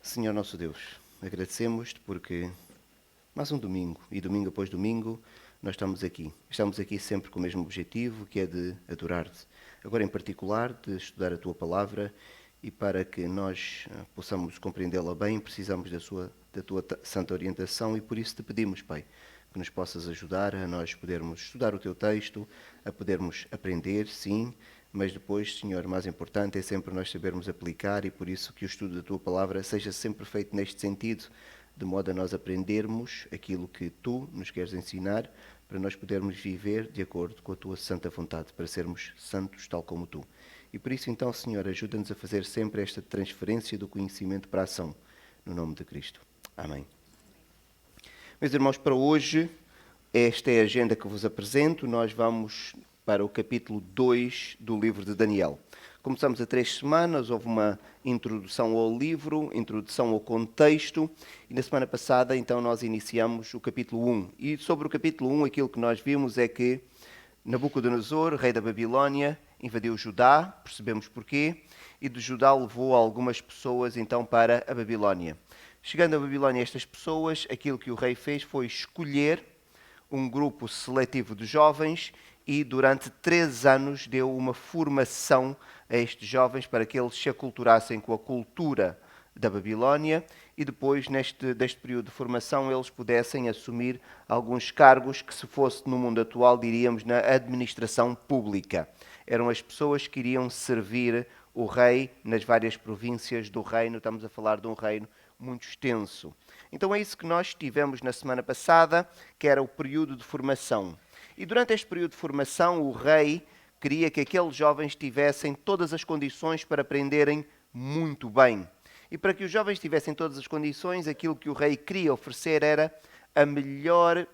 Senhor nosso Deus, agradecemos-te porque mais um domingo, e domingo após domingo, nós estamos aqui. Estamos aqui sempre com o mesmo objetivo, que é de adorar-te. Agora, em particular, de estudar a tua palavra, e para que nós possamos compreendê-la bem, precisamos da tua santa orientação, e por isso te pedimos, Pai, que nos possas ajudar a nós podermos estudar o teu texto, a podermos aprender, sim, mas depois, Senhor, mais importante é sempre nós sabermos aplicar, e por isso que o estudo da tua palavra seja sempre feito neste sentido, de modo a nós aprendermos aquilo que tu nos queres ensinar, para nós podermos viver de acordo com a tua santa vontade, para sermos santos tal como tu. E por isso, então, Senhor, ajuda-nos a fazer sempre esta transferência do conhecimento para a ação, no nome de Cristo. Amém. Meus irmãos, para hoje, esta é a agenda que vos apresento. Nós vamos para o capítulo 2 do livro de Daniel. Começamos há 3 semanas, houve uma introdução ao livro, introdução ao contexto, e na semana passada, então, nós iniciamos o capítulo 1. E sobre o capítulo 1, aquilo que nós vimos é que Nabucodonosor, rei da Babilónia, invadiu Judá, percebemos porquê, e de Judá levou algumas pessoas, então, para a Babilónia. Chegando à Babilónia, estas pessoas, aquilo que o rei fez foi escolher um grupo seletivo de jovens e durante 3 anos deu uma formação a estes jovens para que eles se aculturassem com a cultura da Babilónia e depois, deste período de formação, eles pudessem assumir alguns cargos que, se fosse no mundo atual, diríamos na administração pública. Eram as pessoas que iriam servir o rei nas várias províncias do reino. Estamos a falar de um reino muito extenso. Então é isso que nós tivemos na semana passada, que era o período de formação. E durante este período de formação, o rei queria que aqueles jovens tivessem todas as condições para aprenderem muito bem. E para que os jovens tivessem todas as condições, aquilo que o rei queria oferecer era a melhor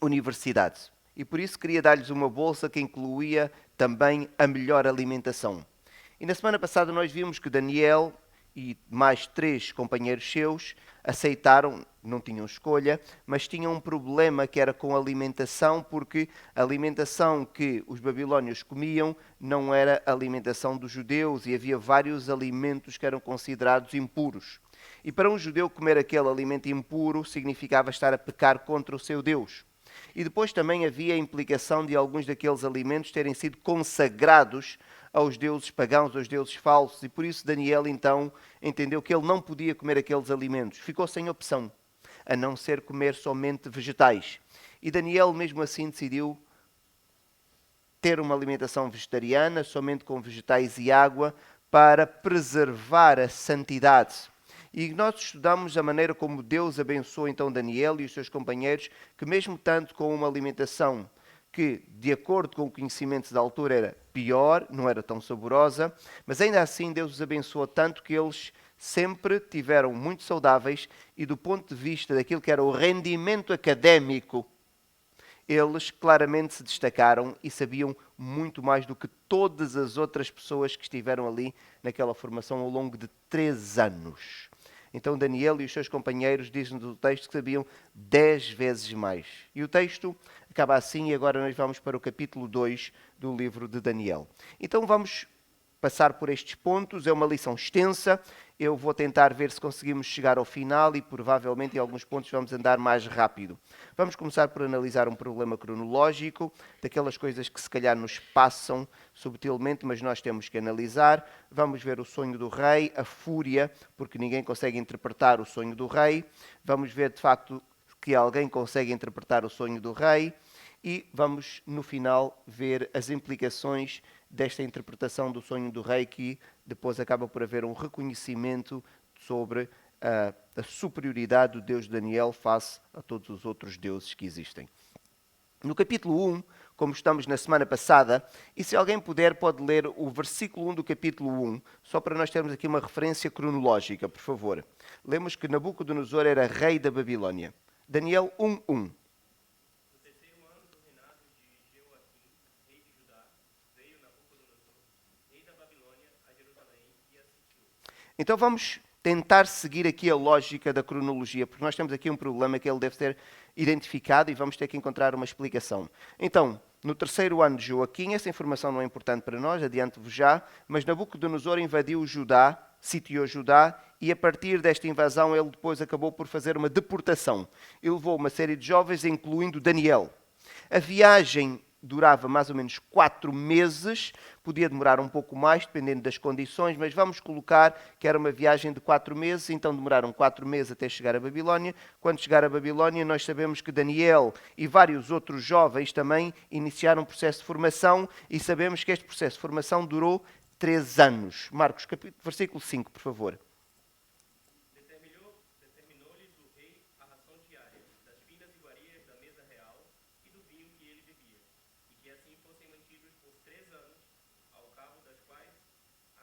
universidade. E por isso queria dar-lhes uma bolsa que incluía também a melhor alimentação. E na semana passada nós vimos que Daniel e mais 3 companheiros seus aceitaram, não tinham escolha, mas tinham um problema que era com a alimentação, porque a alimentação que os babilónios comiam não era a alimentação dos judeus e havia vários alimentos que eram considerados impuros. E para um judeu comer aquele alimento impuro significava estar a pecar contra o seu Deus. E depois também havia a implicação de alguns daqueles alimentos terem sido consagrados aos deuses pagãos, aos deuses falsos, e por isso Daniel então entendeu que ele não podia comer aqueles alimentos. Ficou sem opção, a não ser comer somente vegetais. E Daniel mesmo assim decidiu ter uma alimentação vegetariana, somente com vegetais e água, para preservar a santidade. E nós estudamos a maneira como Deus abençoou então Daniel e os seus companheiros, que mesmo tanto com uma alimentação que, de acordo com o conhecimento da altura, era pior, não era tão saborosa, mas ainda assim Deus os abençoou tanto que eles sempre tiveram muito saudáveis e do ponto de vista daquilo que era o rendimento académico, eles claramente se destacaram e sabiam muito mais do que todas as outras pessoas que estiveram ali naquela formação ao longo de 3 anos. Então Daniel e os seus companheiros, diz-nos o texto, que sabiam 10 vezes mais. E o texto acaba assim, e agora nós vamos para o capítulo 2 do livro de Daniel. Então vamos passar por estes pontos, é uma lição extensa, eu vou tentar ver se conseguimos chegar ao final e provavelmente em alguns pontos vamos andar mais rápido. Vamos começar por analisar um problema cronológico, daquelas coisas que se calhar nos passam subtilmente, mas nós temos que analisar. Vamos ver o sonho do rei, a fúria, porque ninguém consegue interpretar o sonho do rei. Vamos ver de facto que alguém consegue interpretar o sonho do rei. E vamos, no final, ver as implicações desta interpretação do sonho do rei, que depois acaba por haver um reconhecimento sobre a superioridade do Deus de Daniel face a todos os outros deuses que existem. No capítulo 1, como estamos na semana passada, e se alguém puder, pode ler o versículo 1 do capítulo 1, só para nós termos aqui uma referência cronológica, por favor. Lemos que Nabucodonosor era rei da Babilónia. Daniel 1:1. Então vamos tentar seguir aqui a lógica da cronologia, porque nós temos aqui um problema que ele deve ser identificado e vamos ter que encontrar uma explicação. Então, no 3º ano de Joaquim, essa informação não é importante para nós, adianto-vos já, mas Nabucodonosor invadiu Judá, sitiou Judá e a partir desta invasão ele depois acabou por fazer uma deportação. E levou uma série de jovens, incluindo Daniel. A viagem durava mais ou menos 4 meses, podia demorar um pouco mais, dependendo das condições, mas vamos colocar que era uma viagem de 4 meses, então demoraram 4 meses até chegar a Babilónia. Quando chegar a Babilónia, nós sabemos que Daniel e vários outros jovens também iniciaram um processo de formação e sabemos que este processo de formação durou 3 anos. Marcos, versículo 5, por favor. Determinou-lhes o rei a ração diária das finas iguarias da mesa real e do vinho que ele bebia, e que assim fossem mantidos por 3 anos, ao cabo das quais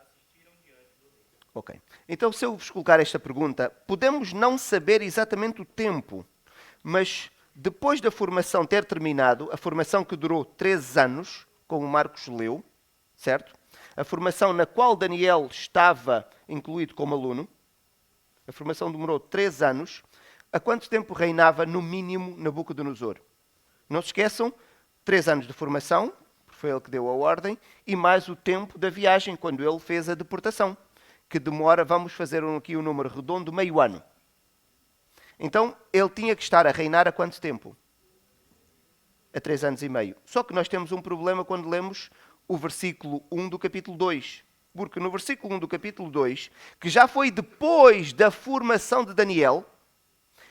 assistiram diante do rei. Ok. Então, se eu vos colocar esta pergunta, podemos não saber exatamente o tempo, mas depois da formação ter terminado, a formação que durou 3 anos, como Marcos leu, certo? A formação na qual Daniel estava incluído como aluno, a formação demorou 3 anos. Há quanto tempo reinava, no mínimo, Nabucodonosor? Não se esqueçam, 3 anos de formação, foi ele que deu a ordem, e mais o tempo da viagem, quando ele fez a deportação, que demora, vamos fazer aqui um número redondo, meio ano. Então, ele tinha que estar a reinar há quanto tempo? A 3 anos e meio. Só que nós temos um problema quando lemos o versículo 1 do capítulo 2. Porque no versículo 1 do capítulo 2, que já foi depois da formação de Daniel,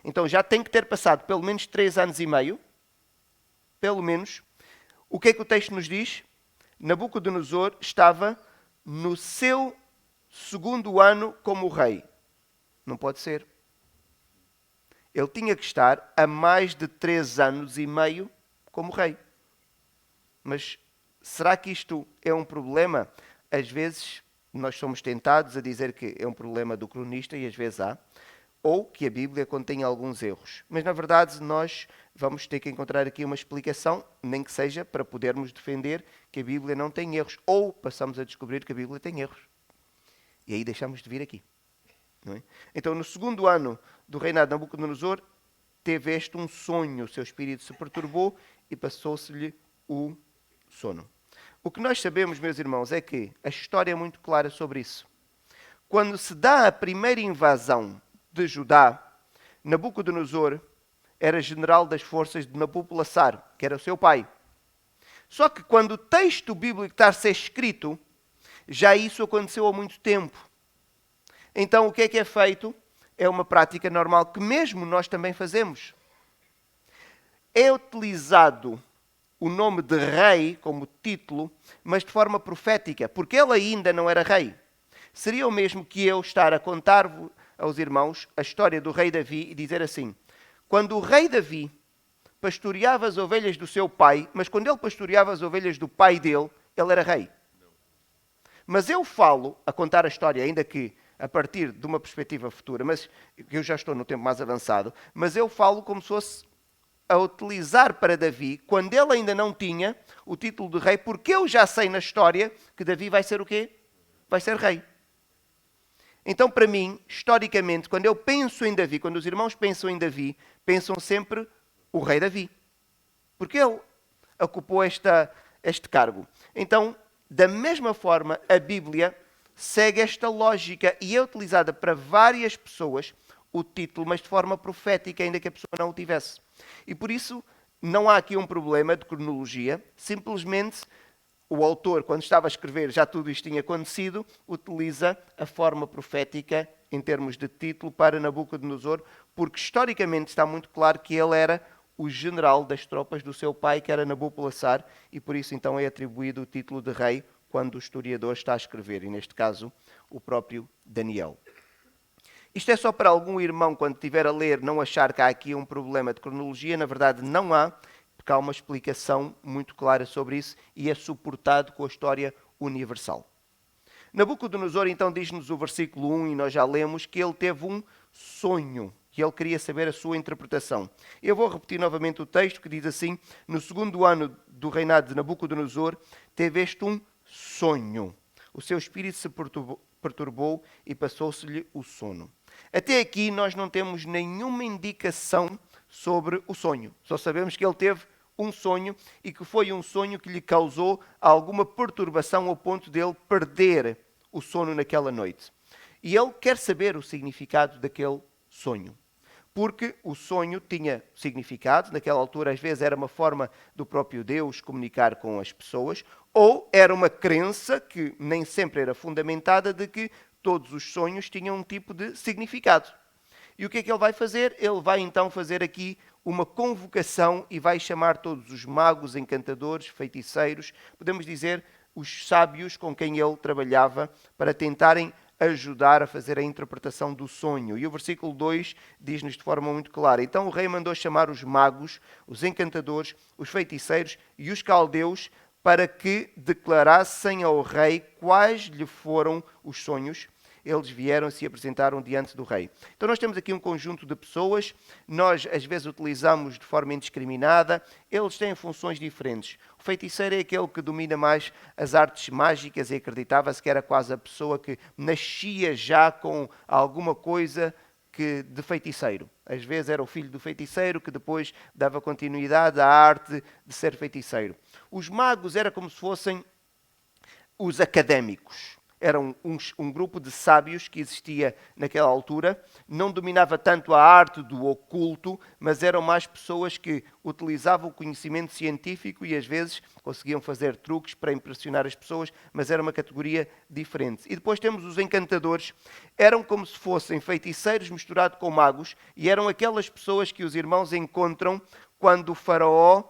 então já tem que ter passado pelo menos 3 anos e meio, pelo menos, o que é que o texto nos diz? Nabucodonosor estava no seu 2º ano como rei. Não pode ser. Ele tinha que estar a mais de 3 anos e meio como rei. Mas será que isto é um problema? Às vezes nós somos tentados a dizer que é um problema do cronista, e às vezes há, ou que a Bíblia contém alguns erros. Mas na verdade nós vamos ter que encontrar aqui uma explicação, nem que seja para podermos defender que a Bíblia não tem erros, ou passamos a descobrir que a Bíblia tem erros. E aí deixamos de vir aqui. Não é? Então, no 2º ano do reinado de Nabucodonosor, teve este um sonho, o seu espírito se perturbou e passou-se-lhe o sono. O que nós sabemos, meus irmãos, é que a história é muito clara sobre isso. Quando se dá a primeira invasão de Judá, Nabucodonosor era general das forças de Nabopolassar, que era o seu pai. Só que quando o texto bíblico está a ser escrito, já isso aconteceu há muito tempo. Então, o que é feito? É uma prática normal que mesmo nós também fazemos. É utilizado o nome de rei como título, mas de forma profética, porque ele ainda não era rei. Seria o mesmo que eu estar a contar aos irmãos a história do rei Davi e dizer assim: quando o rei Davi pastoreava as ovelhas do seu pai, mas quando ele pastoreava as ovelhas do pai dele, ele era rei. Mas eu falo, a contar a história, ainda que a partir de uma perspectiva futura, mas eu já estou no tempo mais avançado, mas eu falo como se fosse a utilizar para Davi, quando ele ainda não tinha o título de rei, porque eu já sei na história que Davi vai ser o quê? Vai ser rei. Então, para mim, historicamente, quando eu penso em Davi, quando os irmãos pensam em Davi, pensam sempre o rei Davi. Porque ele ocupou este cargo. Então, da mesma forma, a Bíblia segue esta lógica e é utilizada para várias pessoas o título, mas de forma profética, ainda que a pessoa não o tivesse. E por isso, não há aqui um problema de cronologia. Simplesmente, o autor, quando estava a escrever, já tudo isto tinha acontecido, utiliza a forma profética em termos de título para Nabucodonosor, porque historicamente está muito claro que ele era o general das tropas do seu pai, que era Nabopolassar, e por isso então é atribuído o título de rei quando o historiador está a escrever, e neste caso o próprio Daniel. Isto é só para algum irmão, quando estiver a ler, não achar que há aqui um problema de cronologia. Na verdade, não há, porque há uma explicação muito clara sobre isso e é suportado com a história universal. Nabucodonosor, então, diz-nos o versículo 1, e nós já lemos, que ele teve um sonho, que ele queria saber a sua interpretação. Eu vou repetir novamente o texto, que diz assim: no 2º ano do reinado de Nabucodonosor, teve este um sonho. O seu espírito se perturbou e passou-se-lhe o sono. Até aqui nós não temos nenhuma indicação sobre o sonho. Só sabemos que ele teve um sonho e que foi um sonho que lhe causou alguma perturbação ao ponto de ele perder o sono naquela noite. E ele quer saber o significado daquele sonho. Porque o sonho tinha significado, naquela altura às vezes era uma forma do próprio Deus comunicar com as pessoas, ou era uma crença que nem sempre era fundamentada de que todos os sonhos tinham um tipo de significado. E o que é que ele vai fazer? Ele vai então fazer aqui uma convocação e vai chamar todos os magos, encantadores, feiticeiros, podemos dizer, os sábios com quem ele trabalhava, para tentarem ajudar a fazer a interpretação do sonho. E o versículo 2 diz-nos de forma muito clara: então o rei mandou chamar os magos, os encantadores, os feiticeiros e os caldeus para que declarassem ao rei quais lhe foram os sonhos. Eles vieram e se apresentaram diante do rei. Então nós temos aqui um conjunto de pessoas, nós às vezes utilizamos de forma indiscriminada, eles têm funções diferentes. O feiticeiro é aquele que domina mais as artes mágicas e acreditava-se que era quase a pessoa que nascia já com alguma coisa de feiticeiro. Às vezes era o filho do feiticeiro que depois dava continuidade à arte de ser feiticeiro. Os magos era como se fossem os académicos. Eram um grupo de sábios que existia naquela altura, não dominava tanto a arte do oculto, mas eram mais pessoas que utilizavam o conhecimento científico e às vezes conseguiam fazer truques para impressionar as pessoas, mas era uma categoria diferente. E depois temos os encantadores, eram como se fossem feiticeiros misturados com magos, e eram aquelas pessoas que os irmãos encontram quando o faraó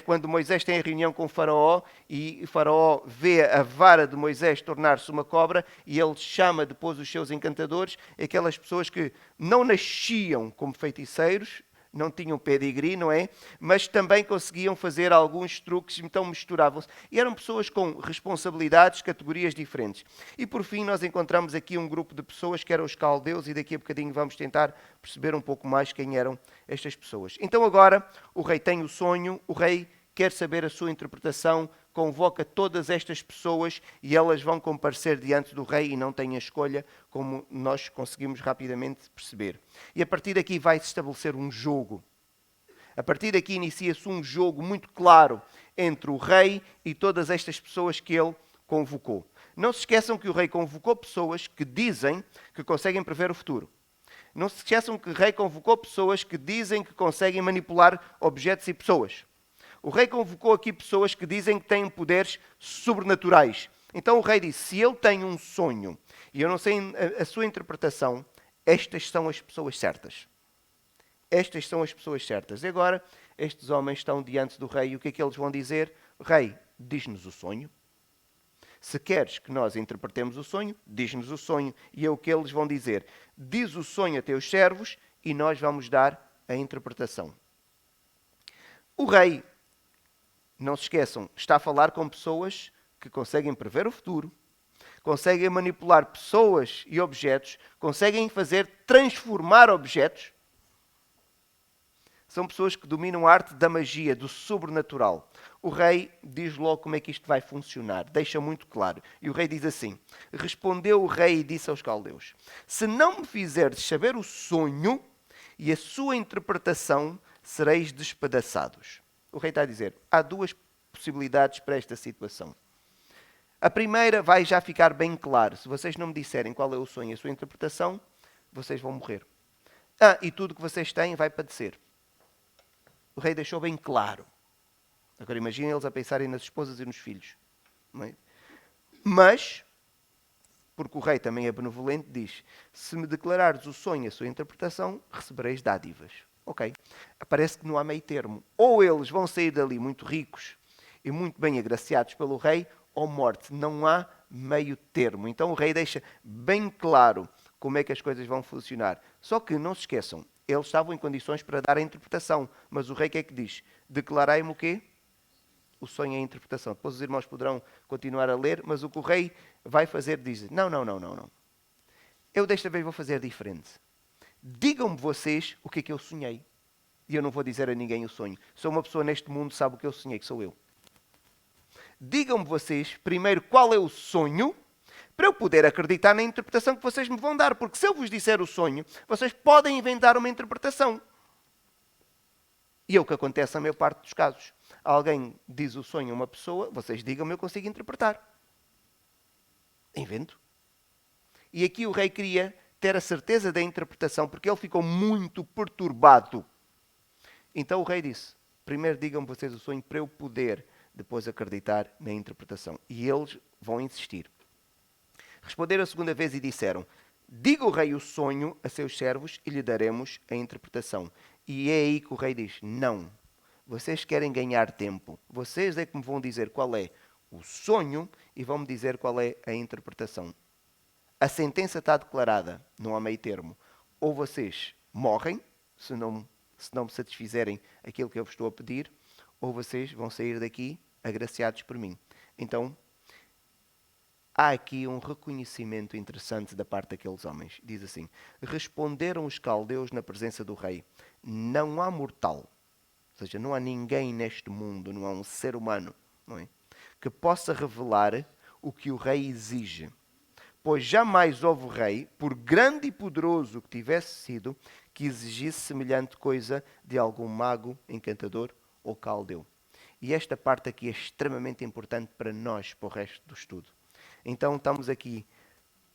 quando Moisés tem a reunião com o faraó e o faraó vê a vara de Moisés tornar-se uma cobra e ele chama depois os seus encantadores, aquelas pessoas que não nasciam como feiticeiros, não tinham pedigree, não é? Mas também conseguiam fazer alguns truques, então misturavam-se. E eram pessoas com responsabilidades, categorias diferentes. E por fim nós encontramos aqui um grupo de pessoas que eram os caldeus e daqui a bocadinho vamos tentar perceber um pouco mais quem eram estas pessoas. Então agora o rei tem o sonho, o rei quer saber a sua interpretação, convoca todas estas pessoas e elas vão comparecer diante do rei e não têm a escolha, como nós conseguimos rapidamente perceber. E a partir daqui vai-se estabelecer um jogo. A partir daqui inicia-se um jogo muito claro entre o rei e todas estas pessoas que ele convocou. Não se esqueçam que o rei convocou pessoas que dizem que conseguem prever o futuro. Não se esqueçam que o rei convocou pessoas que dizem que conseguem manipular objetos e pessoas. O rei convocou aqui pessoas que dizem que têm poderes sobrenaturais. Então o rei disse, se eu tenho um sonho e eu não sei a sua interpretação, estas são as pessoas certas. Estas são as pessoas certas. E agora, estes homens estão diante do rei e o que é que eles vão dizer? Rei, diz-nos o sonho. Se queres que nós interpretemos o sonho, diz-nos o sonho. E é o que eles vão dizer. Diz o sonho a teus servos e nós vamos dar a interpretação. O rei, não se esqueçam, está a falar com pessoas que conseguem prever o futuro, conseguem manipular pessoas e objetos, conseguem transformar objetos. São pessoas que dominam a arte da magia, do sobrenatural. O rei diz logo como é que isto vai funcionar, deixa muito claro. E o rei diz assim, respondeu o rei e disse aos caldeus, se não me fizerdes saber o sonho e a sua interpretação, sereis despedaçados. O rei está a dizer, há duas possibilidades para esta situação. A primeira vai já ficar bem claro. Se vocês não me disserem qual é o sonho e a sua interpretação, vocês vão morrer. E tudo que vocês têm vai padecer. O rei deixou bem claro. Agora imaginem eles a pensarem nas esposas e nos filhos. Não é? Mas, porque o rei também é benevolente, diz, se me declarares o sonho e a sua interpretação, recebereis dádivas. Ok. Parece que não há meio termo. Ou eles vão sair dali muito ricos e muito bem agraciados pelo rei, ou morte. Não há meio termo. Então o rei deixa bem claro como é que as coisas vão funcionar. Só que não se esqueçam, eles estavam em condições para dar a interpretação. Mas o rei o que é que diz? Declarai-me o quê? O sonho e a interpretação. Depois os irmãos poderão continuar a ler, mas o que o rei vai fazer diz, não. Eu desta vez vou fazer diferente. Digam-me vocês o que é que eu sonhei. E eu não vou dizer a ninguém o sonho. Sou uma pessoa neste mundo que sabe o que eu sonhei, que sou eu. Digam-me vocês, primeiro, qual é o sonho, para eu poder acreditar na interpretação que vocês me vão dar. Porque se eu vos disser o sonho, vocês podem inventar uma interpretação. E é o que acontece na maior parte dos casos. Alguém diz o sonho a uma pessoa, vocês digam-me, eu consigo interpretar. Invento. E aqui o rei queria ter a certeza da interpretação, porque ele ficou muito perturbado. Então o rei disse, primeiro digam-me vocês o sonho para eu poder depois acreditar na interpretação. E eles vão insistir. Responderam a segunda vez e disseram, diga o rei o sonho a seus servos e lhe daremos a interpretação. E é aí que o rei diz, não, vocês querem ganhar tempo. Vocês é que me vão dizer qual é o sonho e vão me dizer qual é a interpretação. A sentença está declarada, não há meio termo. Ou vocês morrem, se não me satisfizerem aquilo que eu vos estou a pedir, ou vocês vão sair daqui agraciados por mim. Então, há aqui um reconhecimento interessante da parte daqueles homens. Diz assim, responderam os caldeus na presença do rei, não há mortal, ou seja, não há ninguém neste mundo, não há um ser humano, não é, que possa revelar o que o rei exige. Pois jamais houve rei, por grande e poderoso que tivesse sido, que exigisse semelhante coisa de algum mago, encantador ou caldeu. E esta parte aqui é extremamente importante para nós, para o resto do estudo. Então estamos aqui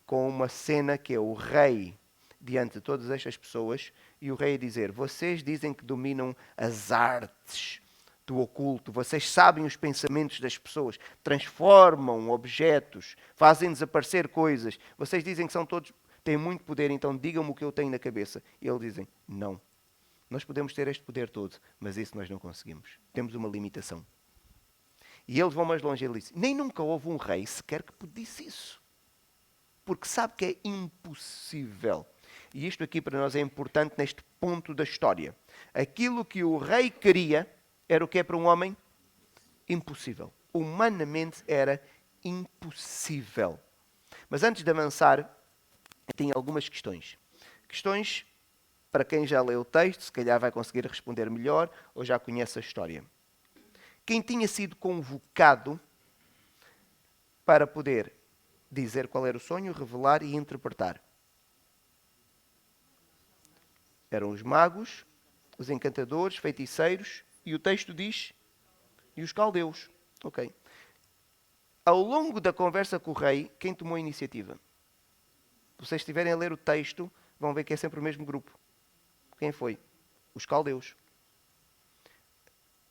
com uma cena que é o rei diante de todas estas pessoas e o rei a dizer, vocês dizem que dominam as artes do oculto, vocês sabem os pensamentos das pessoas, transformam objetos, fazem desaparecer coisas, vocês dizem que são todos, têm muito poder, então digam-me o que eu tenho na cabeça. E eles dizem, não, nós podemos ter este poder todo, mas isso nós não conseguimos, temos uma limitação. E eles vão mais longe, ele diz, nem nunca houve um rei sequer que pedisse isso. Porque sabe que é impossível. E isto aqui para nós é importante neste ponto da história. Aquilo que o rei queria era o que é para um homem? Impossível. Humanamente era impossível. Mas antes de avançar, eu tenho algumas questões. Questões para quem já leu o texto, se calhar vai conseguir responder melhor ou já conhece a história. Quem tinha sido convocado para poder dizer qual era o sonho, revelar e interpretar? Eram os magos, os encantadores, feiticeiros, e o texto diz, e os caldeus. Ok. Ao longo da conversa com o rei, quem tomou a iniciativa? Se vocês estiverem a ler o texto, vão ver que é sempre o mesmo grupo. Quem foi? Os caldeus.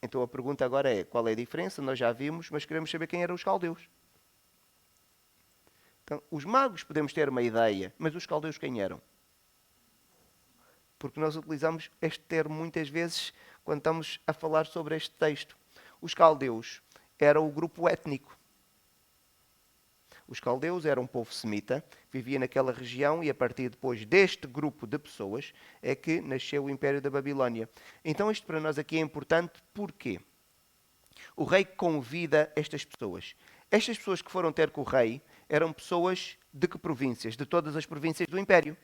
Então a pergunta agora é, qual é a diferença? Nós já vimos, mas queremos saber quem eram os caldeus. Então, os magos podemos ter uma ideia, mas os caldeus quem eram? Porque nós utilizamos este termo muitas vezes quando estamos a falar sobre este texto. Os caldeus eram o grupo étnico. Os caldeus eram um povo semita, vivia naquela região e a partir depois deste grupo de pessoas é que nasceu o Império da Babilónia. Então isto para nós aqui é importante porque o rei convida estas pessoas. Estas pessoas que foram ter com o rei eram pessoas de que províncias? De todas as províncias do Império.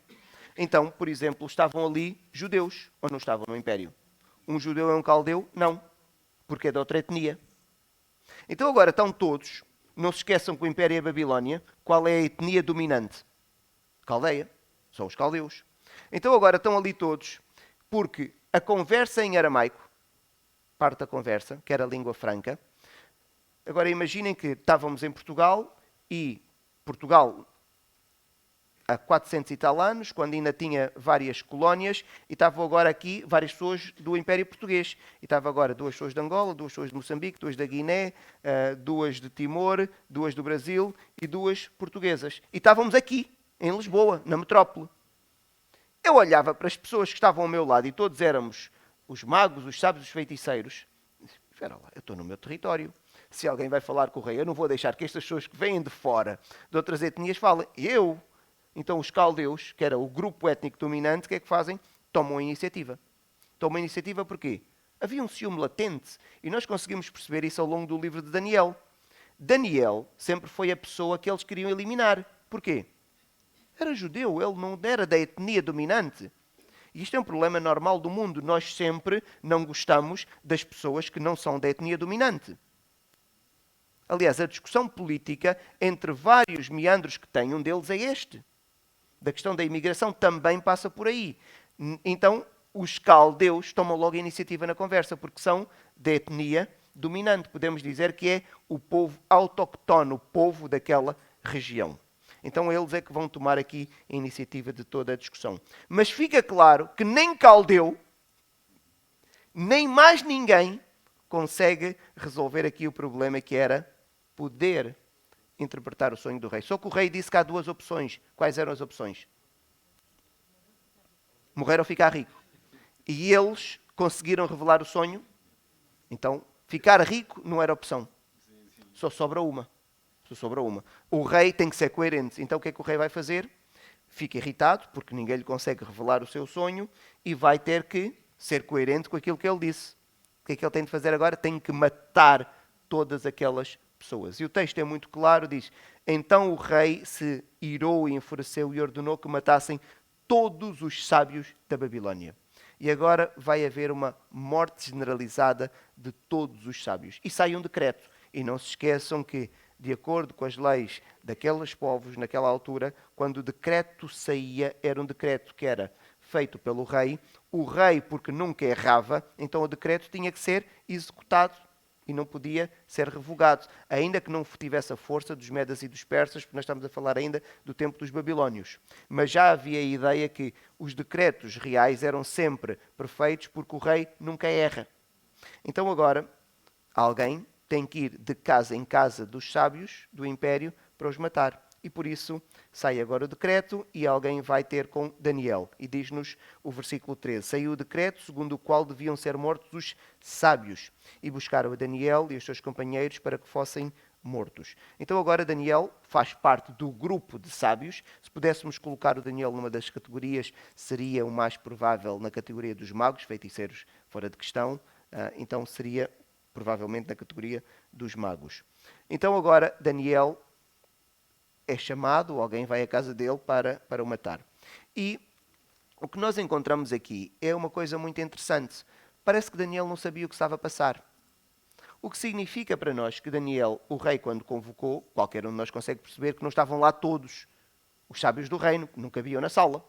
Então, por exemplo, estavam ali judeus ou não estavam no Império? Um judeu é um caldeu? Não, porque é de outra etnia. Então agora estão todos... Não se esqueçam que o Império é a Babilónia. Qual é a etnia dominante? Caldeia. São os caldeus. Então agora estão ali todos, porque a conversa em aramaico, parte da conversa, que era a língua franca. Agora imaginem que estávamos em Portugal e Portugal há 400 e tal anos, quando ainda tinha várias colónias, e estavam agora aqui várias pessoas do Império Português. E estavam agora 2 pessoas de Angola, 2 pessoas de Moçambique, 2 da Guiné, 2 de Timor, 2 do Brasil e 2 portuguesas. E estávamos aqui, em Lisboa, na metrópole. Eu olhava para as pessoas que estavam ao meu lado, e todos éramos os magos, os sábios, os feiticeiros. Espera lá, eu estou no meu território. Se alguém vai falar com o rei, eu não vou deixar que estas pessoas que vêm de fora, de outras etnias, falem. Então os caldeus, que era o grupo étnico dominante, o que é que fazem? Tomam a iniciativa. Tomam a iniciativa porquê? Havia um ciúme latente. E nós conseguimos perceber isso ao longo do livro de Daniel. Daniel sempre foi a pessoa que eles queriam eliminar. Porquê? Era judeu, ele não era da etnia dominante. E isto é um problema normal do mundo. Nós sempre não gostamos das pessoas que não são da etnia dominante. Aliás, a discussão política entre vários meandros que tem, um deles é este. Da questão da imigração também passa por aí. Então, os caldeus tomam logo a iniciativa na conversa, porque são da etnia dominante. Podemos dizer que é o povo autóctono, o povo daquela região. Então eles é que vão tomar aqui a iniciativa de toda a discussão. Mas fica claro que nem Caldeu, nem mais ninguém consegue resolver aqui o problema que era poder interpretar o sonho do rei. Só que o rei disse que há duas opções. Quais eram as opções? Morrer ou ficar rico. E eles conseguiram revelar o sonho. Então, ficar rico não era opção. Só sobra uma. O rei tem que ser coerente. Então, o que é que o rei vai fazer? Fica irritado, porque ninguém lhe consegue revelar o seu sonho, e vai ter que ser coerente com aquilo que ele disse. O que é que ele tem de fazer agora? Tem que matar todas aquelas pessoas. E o texto é muito claro, diz: então o rei se irou e enfureceu e ordenou que matassem todos os sábios da Babilónia. E agora vai haver uma morte generalizada de todos os sábios. E sai um decreto. E não se esqueçam que, de acordo com as leis daqueles povos, naquela altura, quando o decreto saía, era um decreto que era feito pelo rei. O rei, porque nunca errava, então o decreto tinha que ser executado e não podia ser revogado, ainda que não tivesse a força dos medas e dos persas, porque nós estamos a falar ainda do tempo dos babilónios. Mas já havia a ideia que os decretos reais eram sempre perfeitos, porque o rei nunca erra. Então agora, alguém tem que ir de casa em casa dos sábios do império para os matar. E por isso sai agora o decreto e alguém vai ter com Daniel. E diz-nos o versículo 13. Saiu o decreto segundo o qual deviam ser mortos os sábios. E buscaram a Daniel e os seus companheiros para que fossem mortos. Então agora Daniel faz parte do grupo de sábios. Se pudéssemos colocar o Daniel numa das categorias, seria o mais provável na categoria dos magos, feiticeiros fora de questão. Então seria provavelmente na categoria dos magos. Então agora Daniel é chamado, alguém vai à casa dele para o matar. E o que nós encontramos aqui é uma coisa muito interessante. Parece que Daniel não sabia o que estava a passar. O que significa para nós que Daniel, o rei, quando convocou, qualquer um de nós consegue perceber que não estavam lá todos os sábios do reino, que nunca viam na sala.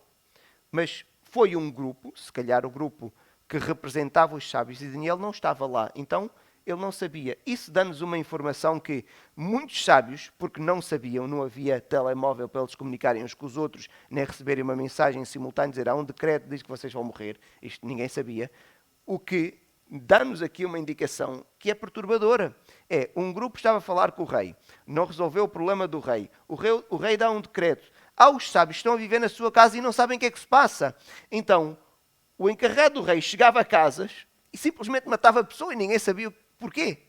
Mas foi um grupo, se calhar o grupo que representava os sábios, e Daniel não estava lá. Então, ele não sabia. Isso dá-nos uma informação que muitos sábios, porque não sabiam, não havia telemóvel para eles comunicarem uns com os outros, nem receberem uma mensagem simultânea, dizer há um decreto que diz que vocês vão morrer. Isto ninguém sabia. O que dá-nos aqui uma indicação que é perturbadora. É, um grupo estava a falar com o rei, não resolveu o problema do rei. O rei dá um decreto. Os sábios estão a viver na sua casa e não sabem o que é que se passa. Então, o encarregado do rei chegava a casas e simplesmente matava a pessoa e ninguém sabia porquê.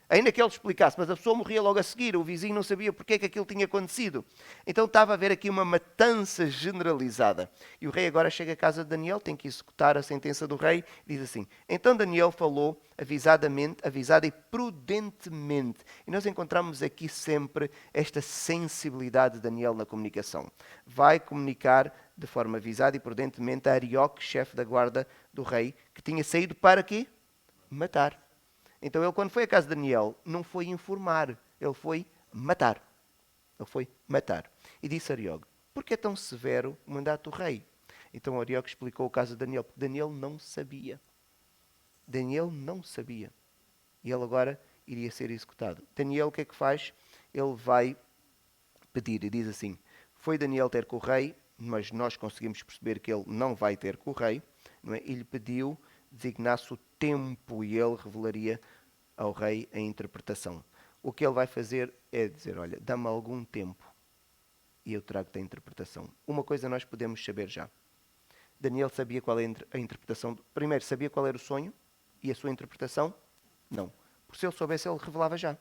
Ainda que ele explicasse, mas a pessoa morria logo a seguir, o vizinho não sabia porquê que aquilo tinha acontecido. Então estava a haver aqui uma matança generalizada. E o rei agora chega à casa de Daniel, tem que executar a sentença do rei, e diz assim: então Daniel falou avisada e prudentemente. E nós encontramos aqui sempre esta sensibilidade de Daniel na comunicação. Vai comunicar de forma avisada e prudentemente a Arioque, chefe da guarda do rei, que tinha saído para quê? Matar. Então ele, quando foi à casa de Daniel, não foi informar, ele foi matar. Ele foi matar. E disse a Arioque: por que é tão severo o mandato do rei? Então Arioque explicou o caso de Daniel, porque Daniel não sabia. Daniel não sabia. E ele agora iria ser executado. Daniel o que é que faz? Ele vai pedir e diz assim: foi Daniel ter com o rei, mas nós conseguimos perceber que ele não vai ter com o rei, não é? E lhe pediu designasse o tempo e ele revelaria ao rei a interpretação. O que ele vai fazer é dizer: olha, dá-me algum tempo e eu trago-te a interpretação. Uma coisa nós podemos saber já. Daniel sabia qual é a interpretação. Primeiro, sabia qual era o sonho e a sua interpretação? Não. Porque se ele soubesse, ele revelava já.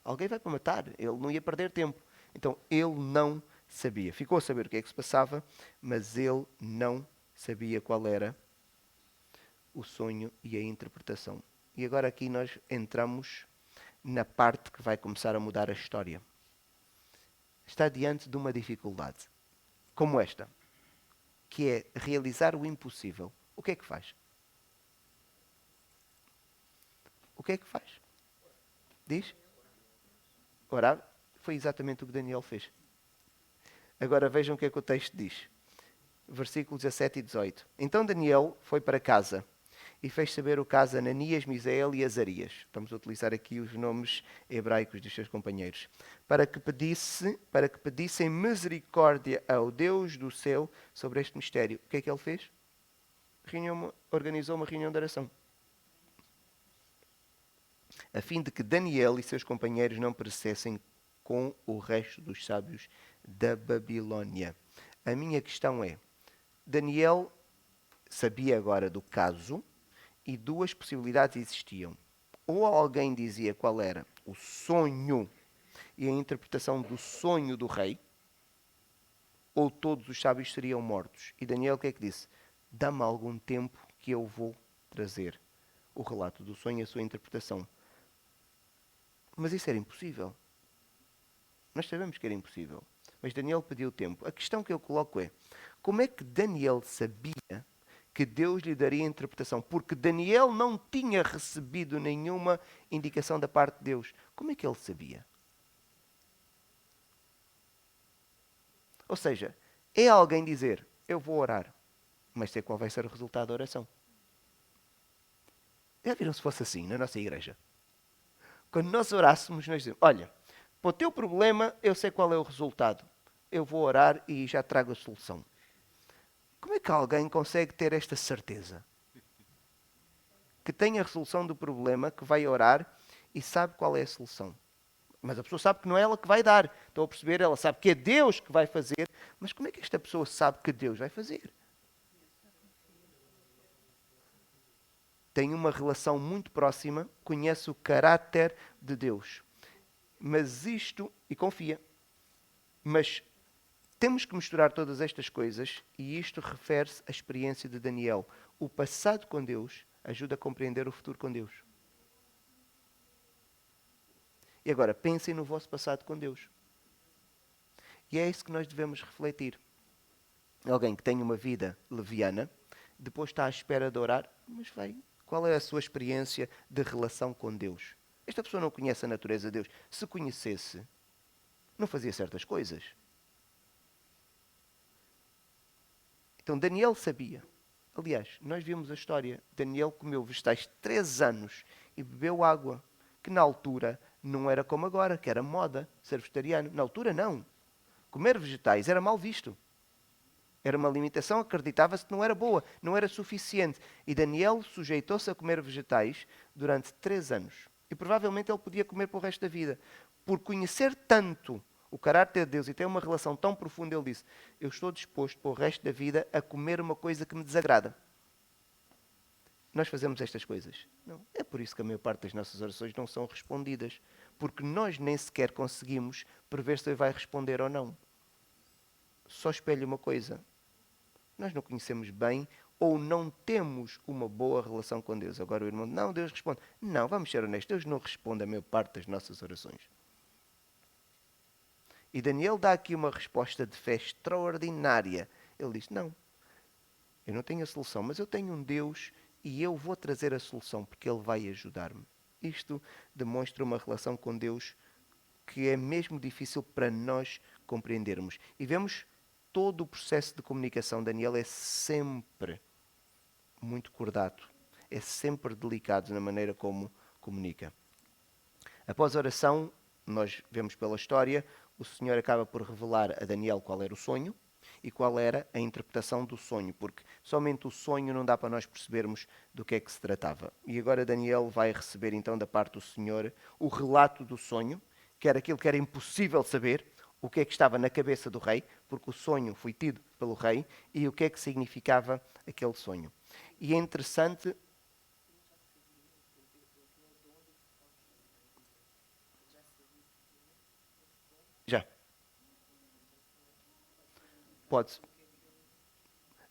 Alguém vai para matar, ele não ia perder tempo. Então, ele não sabia. Ficou a saber o que é que se passava, mas ele não sabia qual era o sonho e a interpretação. E agora aqui nós entramos na parte que vai começar a mudar a história. Está diante de uma dificuldade, como esta, que é realizar o impossível. O que é que faz? O que é que faz? Diz? Orar. Foi exatamente o que Daniel fez. Agora vejam o que é que o texto diz. Versículos 17 e 18. Então Daniel foi para casa e fez saber o caso a Ananias, Misael e Azarias. Estamos a utilizar aqui os nomes hebraicos dos seus companheiros. Para que pedissem misericórdia ao Deus do céu sobre este mistério. O que é que ele fez? Organizou uma reunião de oração. A fim de que Daniel e seus companheiros não perecessem com o resto dos sábios da Babilónia. A minha questão é, Daniel sabia agora do caso e duas possibilidades existiam. Ou alguém dizia qual era o sonho e a interpretação do sonho do rei, ou todos os sábios seriam mortos. E Daniel o que é que disse? Dá-me algum tempo que eu vou trazer o relato do sonho e a sua interpretação. Mas isso era impossível. Nós sabemos que era impossível. Mas Daniel pediu tempo. A questão que eu coloco é, como é que Daniel sabia que Deus lhe daria interpretação? Porque Daniel não tinha recebido nenhuma indicação da parte de Deus. Como é que ele sabia? Ou seja, é alguém dizer, eu vou orar, mas sei qual vai ser o resultado da oração. Já viram se fosse assim na nossa igreja? Quando nós orássemos, nós dizemos, olha, para o teu problema eu sei qual é o resultado. Eu vou orar e já trago a solução. Como é que alguém consegue ter esta certeza? Que tem a resolução do problema, que vai orar e sabe qual é a solução. Mas a pessoa sabe que não é ela que vai dar. Estão a perceber? Ela sabe que é Deus que vai fazer. Mas como é que esta pessoa sabe que Deus vai fazer? Tem uma relação muito próxima, conhece o caráter de Deus. Mas isto, e confia. Mas temos que misturar todas estas coisas e isto refere-se à experiência de Daniel. O passado com Deus ajuda a compreender o futuro com Deus. E agora, pensem no vosso passado com Deus. E é isso que nós devemos refletir. Alguém que tem uma vida leviana, depois está à espera de orar, mas vai. Qual é a sua experiência de relação com Deus? Esta pessoa não conhece a natureza de Deus. Se conhecesse, não fazia certas coisas. Então Daniel sabia. Aliás, nós vimos a história. Daniel comeu vegetais 3 anos e bebeu água, que na altura não era como agora, que era moda ser vegetariano. Na altura não. Comer vegetais era mal visto. Era uma limitação, acreditava-se que não era boa, não era suficiente. E Daniel sujeitou-se a comer vegetais durante 3 anos. E provavelmente ele podia comer para o resto da vida. Por conhecer tanto o caráter de Deus e ter uma relação tão profunda, ele disse, eu estou disposto para o resto da vida a comer uma coisa que me desagrada. Nós fazemos estas coisas? Não. É por isso que a maior parte das nossas orações não são respondidas. Porque nós nem sequer conseguimos prever se ele vai responder ou não. Só espelho uma coisa. Nós não conhecemos bem ou não temos uma boa relação com Deus. Agora o irmão, não, Deus responde. Não, vamos ser honestos, Deus não responde a maior parte das nossas orações. E Daniel dá aqui uma resposta de fé extraordinária. Ele diz, não, eu não tenho a solução, mas eu tenho um Deus e eu vou trazer a solução porque Ele vai ajudar-me. Isto demonstra uma relação com Deus que é mesmo difícil para nós compreendermos. E vemos todo o processo de comunicação. Daniel é sempre muito cordato, é sempre delicado na maneira como comunica. Após a oração, nós vemos pela história, o Senhor acaba por revelar a Daniel qual era o sonho e qual era a interpretação do sonho, porque somente o sonho não dá para nós percebermos do que é que se tratava. E agora Daniel vai receber então da parte do Senhor o relato do sonho, que era aquilo que era impossível saber, o que é que estava na cabeça do rei, porque o sonho foi tido pelo rei, e o que é que significava aquele sonho. E é interessante... Já. Pode.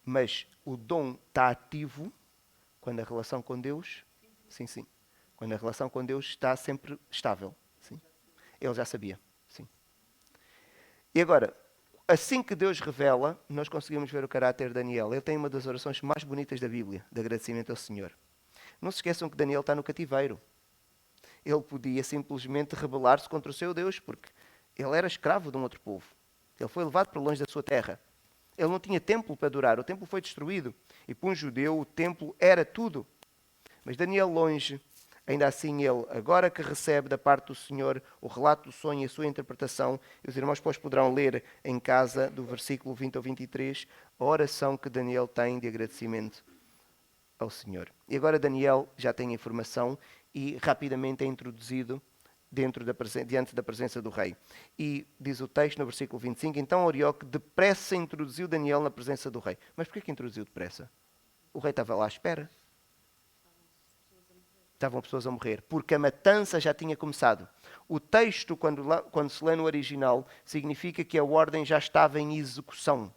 Mas o dom está ativo quando a relação com Deus... Sim, sim. Quando a relação com Deus está sempre estável. Sim. Ele já sabia. Sim. E agora, assim que Deus revela, nós conseguimos ver o caráter de Daniel. Ele tem uma das orações mais bonitas da Bíblia, de agradecimento ao Senhor. Não se esqueçam que Daniel está no cativeiro. Ele podia simplesmente rebelar-se contra o seu Deus, porque ele era escravo de um outro povo. Ele foi levado para longe da sua terra. Ele não tinha templo para adorar. O templo foi destruído. E para um judeu, o templo era tudo. Mas Daniel longe, ainda assim ele, agora que recebe da parte do Senhor o relato do sonho e a sua interpretação, e os irmãos depois poderão ler em casa, do versículo 20 ao 23, a oração que Daniel tem de agradecimento ao Senhor. E agora Daniel já tem a informação e rapidamente é introduzido diante da presença do rei. E diz o texto no versículo 25, então Arioque depressa introduziu Daniel na presença do rei. Mas porquê que introduziu depressa? O rei estava lá à espera. Estavam pessoas a morrer, porque a matança já tinha começado. O texto, quando se lê no original, significa que a ordem já estava em execução.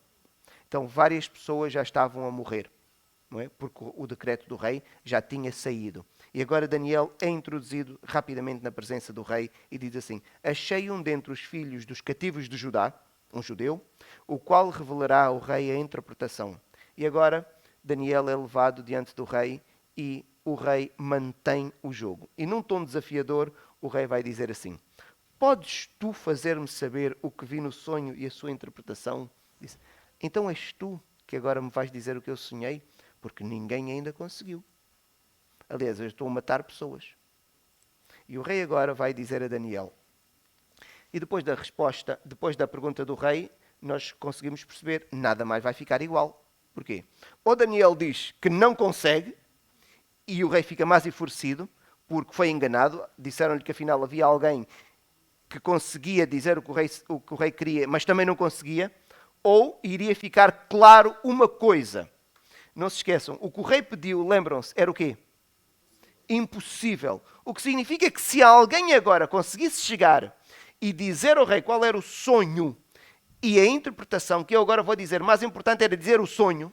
Então várias pessoas já estavam a morrer. Não é? Porque o decreto do rei já tinha saído. E agora Daniel é introduzido rapidamente na presença do rei e diz assim: achei um dentre os filhos dos cativos de Judá, um judeu, o qual revelará ao rei a interpretação. E agora Daniel é levado diante do rei e o rei mantém o jogo. E num tom desafiador, o rei vai dizer assim: podes tu fazer-me saber o que vi no sonho e a sua interpretação? Diz, então és tu que agora me vais dizer o que eu sonhei? Porque ninguém ainda conseguiu. Aliás, eu estou a matar pessoas. E o rei agora vai dizer a Daniel. E depois da resposta, depois da pergunta do rei, nós conseguimos perceber, nada mais vai ficar igual. Porquê? Ou Daniel diz que não consegue, e o rei fica mais enfurecido, porque foi enganado. Disseram-lhe que afinal havia alguém que conseguia dizer o que o rei queria, mas também não conseguia. Ou iria ficar claro uma coisa. Não se esqueçam, o que o rei pediu, lembram-se, era o quê? Impossível. O que significa que se alguém agora conseguisse chegar e dizer ao rei qual era o sonho e a interpretação, que eu agora vou dizer, mais importante era dizer o sonho,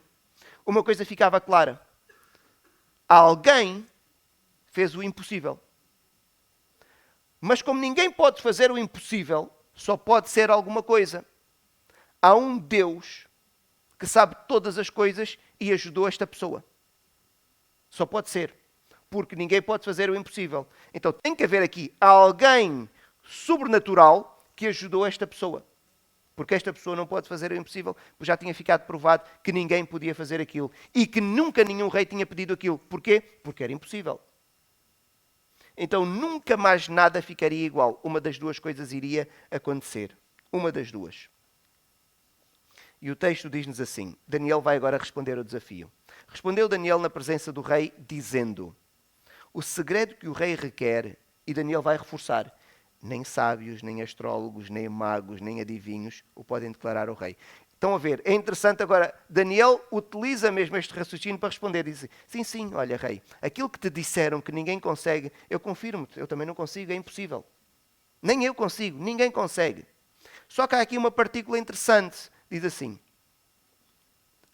uma coisa ficava clara. Alguém fez o impossível. Mas como ninguém pode fazer o impossível, só pode ser alguma coisa. Há um Deus que sabe todas as coisas e ajudou esta pessoa. Só pode ser. Porque ninguém pode fazer o impossível. Então tem que haver aqui alguém sobrenatural que ajudou esta pessoa. Porque esta pessoa não pode fazer o impossível, porque já tinha ficado provado que ninguém podia fazer aquilo. E que nunca nenhum rei tinha pedido aquilo. Porquê? Porque era impossível. Então nunca mais nada ficaria igual. Uma das duas coisas iria acontecer. Uma das duas. E o texto diz-nos assim, Daniel vai agora responder ao desafio. Respondeu Daniel na presença do rei, dizendo, o segredo que o rei requer, e Daniel vai reforçar, nem sábios, nem astrólogos, nem magos, nem adivinhos o podem declarar ao rei. Estão a ver, é interessante agora, Daniel utiliza mesmo este raciocínio para responder, diz, sim, olha rei, aquilo que te disseram que ninguém consegue, eu confirmo-te, eu também não consigo, é impossível. Nem eu consigo, ninguém consegue. Só que há aqui uma partícula interessante. Diz assim,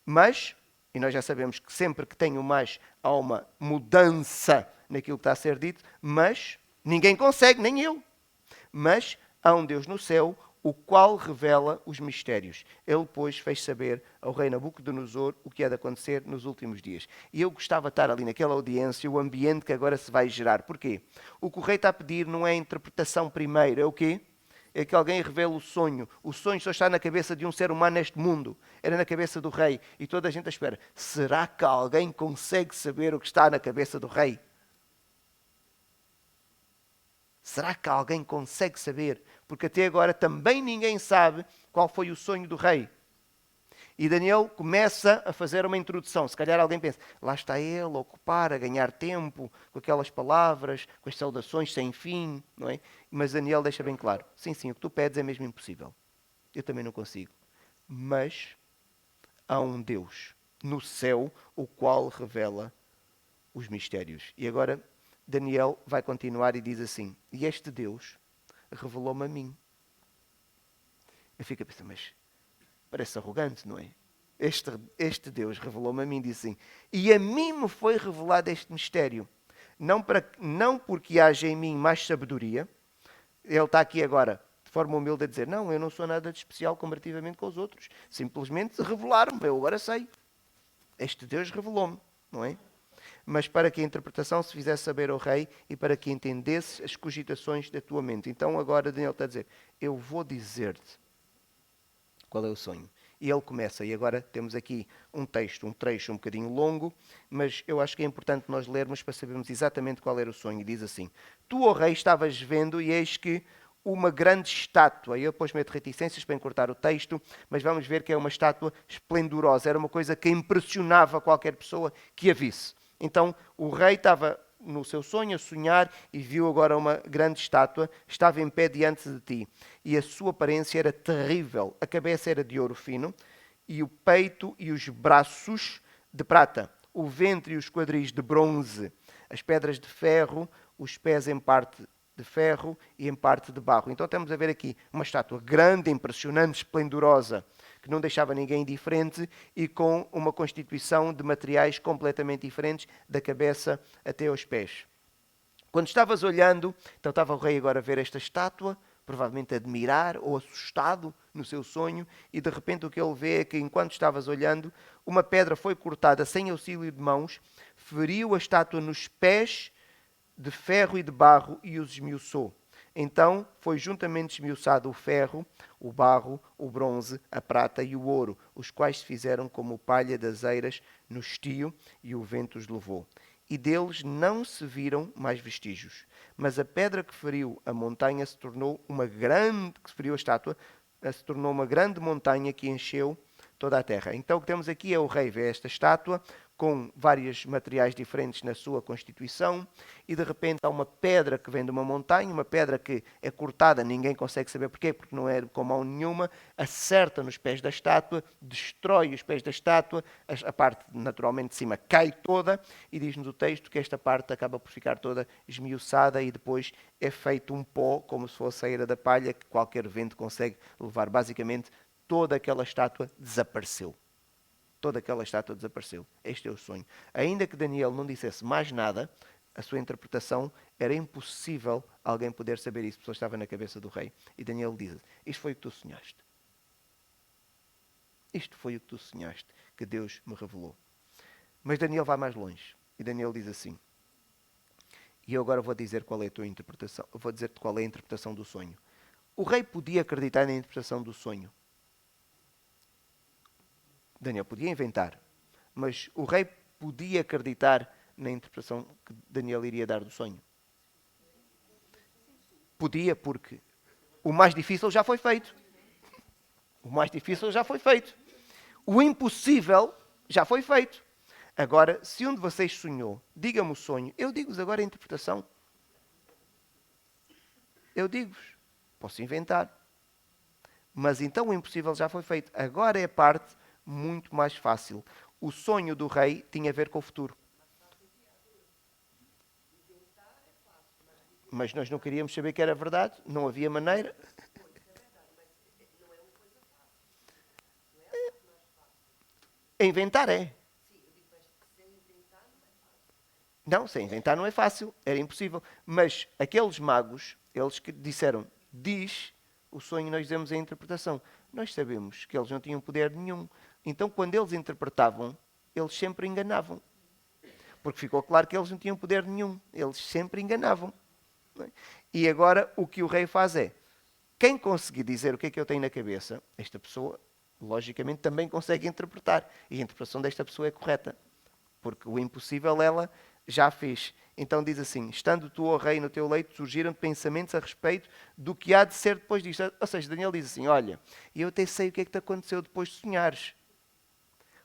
mas, e nós já sabemos que sempre que tem o mais, há uma mudança naquilo que está a ser dito, mas ninguém consegue, nem eu. Mas há um Deus no céu, o qual revela os mistérios. Ele, pois, fez saber ao rei Nabucodonosor o que há de acontecer nos últimos dias. E eu gostava de estar ali naquela audiência, o ambiente que agora se vai gerar. Porquê? O que o rei está a pedir não é a interpretação primeiro, é o quê? É que alguém revele o sonho. O sonho só está na cabeça de um ser humano neste mundo. Era na cabeça do rei. E toda a gente espera. Será que alguém consegue saber o que está na cabeça do rei? Será que alguém consegue saber? Porque até agora também ninguém sabe qual foi o sonho do rei. E Daniel começa a fazer uma introdução. Se calhar alguém pensa, lá está ele a ocupar, a ganhar tempo com aquelas palavras, com as saudações sem fim, não é? Mas Daniel deixa bem claro, sim, o que tu pedes é mesmo impossível. Eu também não consigo. Mas há um Deus no céu, o qual revela os mistérios. E agora Daniel vai continuar e diz assim, e este Deus revelou-me a mim. Eu fico a pensar, mas parece arrogante, não é? Este Deus revelou-me a mim, disse assim, e a mim me foi revelado este mistério, não porque haja em mim mais sabedoria. Ele está aqui agora, de forma humilde, a dizer, não, eu não sou nada de especial comparativamente com os outros. Simplesmente revelaram-me, eu agora sei. Este Deus revelou-me, não é? Mas para que a interpretação se fizesse saber ao rei e para que entendesse as cogitações da tua mente. Então agora Daniel está a dizer, eu vou dizer-te qual é o sonho. E ele começa, e agora temos aqui um texto, um trecho um bocadinho longo, mas eu acho que é importante nós lermos para sabermos exatamente qual era o sonho. E diz assim: Tu, ó rei, estavas vendo, e eis que uma grande estátua, e eu depois meto reticências para encurtar o texto, mas vamos ver que é uma estátua esplendorosa, era uma coisa que impressionava qualquer pessoa que a visse. Então o rei estava no seu sonho a sonhar e viu agora uma grande estátua, estava em pé diante de ti, e a sua aparência era terrível, a cabeça era de ouro fino, e o peito e os braços de prata, o ventre e os quadris de bronze, as pedras de ferro, os pés em parte de ferro e em parte de barro. Então estamos a ver aqui uma estátua grande, impressionante, esplendorosa, que não deixava ninguém indiferente e com uma constituição de materiais completamente diferentes, da cabeça até aos pés. Quando estavas olhando, então estava o rei agora a ver esta estátua, provavelmente a admirar ou assustado no seu sonho, e de repente o que ele vê é que enquanto estavas olhando, uma pedra foi cortada sem auxílio de mãos, feriu a estátua nos pés de ferro e de barro e os esmiuçou. Então foi juntamente esmiuçado o ferro, o barro, o bronze, a prata e o ouro, os quais se fizeram como palha das eiras no estio, e o vento os levou. E deles não se viram mais vestígios. Mas a pedra que feriu a montanha se tornou uma grande, que feriu a estátua, se tornou uma grande montanha que encheu toda a terra. Então o que temos aqui é o rei vê esta estátua com vários materiais diferentes na sua constituição, e de repente há uma pedra que vem de uma montanha, uma pedra que é cortada, ninguém consegue saber porquê, porque não é com mão nenhuma, acerta nos pés da estátua, destrói os pés da estátua, a parte naturalmente de cima cai toda, e diz-nos o texto que esta parte acaba por ficar toda esmiuçada e depois é feito um pó, como se fosse a eira da palha, que qualquer vento consegue levar. Basicamente, toda aquela estátua desapareceu. Toda aquela estátua desapareceu. Este é o sonho. Ainda que Daniel não dissesse mais nada, a sua interpretação era impossível alguém poder saber isso, porque só estava na cabeça do rei. E Daniel diz: Isto foi o que tu sonhaste. Isto foi o que tu sonhaste, que Deus me revelou. Mas Daniel vai mais longe. E Daniel diz assim: E eu agora vou dizer qual é a tua interpretação. Eu vou dizer-te qual é a interpretação do sonho. O rei podia acreditar na interpretação do sonho. Daniel podia inventar, mas o rei podia acreditar na interpretação que Daniel iria dar do sonho. Podia, porque o mais difícil já foi feito. O mais difícil já foi feito. O impossível já foi feito. Agora, se um de vocês sonhou, diga-me o sonho. Eu digo-vos agora a interpretação. Eu digo-vos. Posso inventar. Mas então o impossível já foi feito. Agora é a parte muito mais fácil. O sonho do rei tinha a ver com o futuro. Mas nós não queríamos saber que era verdade. Não havia maneira. Inventar é. Não, sem inventar não é fácil. Era impossível. Mas aqueles magos, eles que disseram, diz o sonho, nós dizemos a interpretação. Nós sabemos que eles não tinham poder nenhum. Então, quando eles interpretavam, eles sempre enganavam. Porque ficou claro que eles não tinham poder nenhum. Eles sempre enganavam. E agora, o que o rei faz é, quem conseguir dizer o que é que eu tenho na cabeça, esta pessoa, logicamente, também consegue interpretar. E a interpretação desta pessoa é correta. Porque o impossível ela já fez. Então diz assim: estando tu, ó rei, no teu leito, surgiram pensamentos a respeito do que há de ser depois disto. Ou seja, Daniel diz assim: olha, eu até sei o que é que te aconteceu depois de sonhares.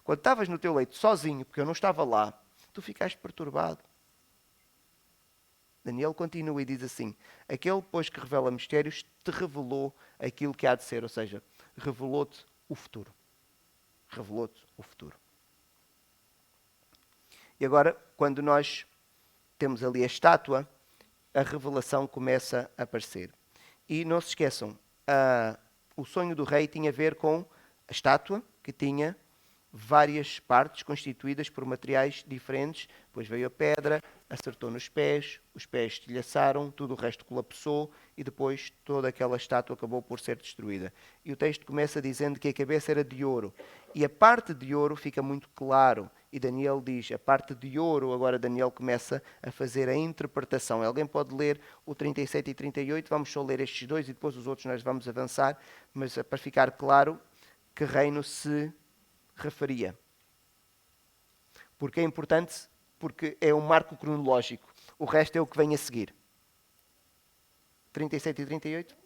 Quando estavas no teu leito sozinho, porque eu não estava lá, tu ficaste perturbado. Daniel continua e diz assim: aquele, pois, que revela mistérios, te revelou aquilo que há de ser. Ou seja, revelou-te o futuro. Revelou-te o futuro. E agora, quando nós temos ali a estátua, a revelação começa a aparecer. E não se esqueçam, o sonho do rei tinha a ver com a estátua, que tinha várias partes constituídas por materiais diferentes. Depois veio a pedra, acertou nos pés, os pés estilhaçaram, tudo o resto colapsou e depois toda aquela estátua acabou por ser destruída. E o texto começa dizendo que a cabeça era de ouro. E a parte de ouro fica muito claro. E Daniel diz, a parte de ouro, agora Daniel começa a fazer a interpretação. Alguém pode ler o 37 e 38, vamos só ler estes dois e depois os outros nós vamos avançar, mas para ficar claro que reino se referia. Porque é importante, porque é um marco cronológico. O resto é o que vem a seguir. 37 e 38?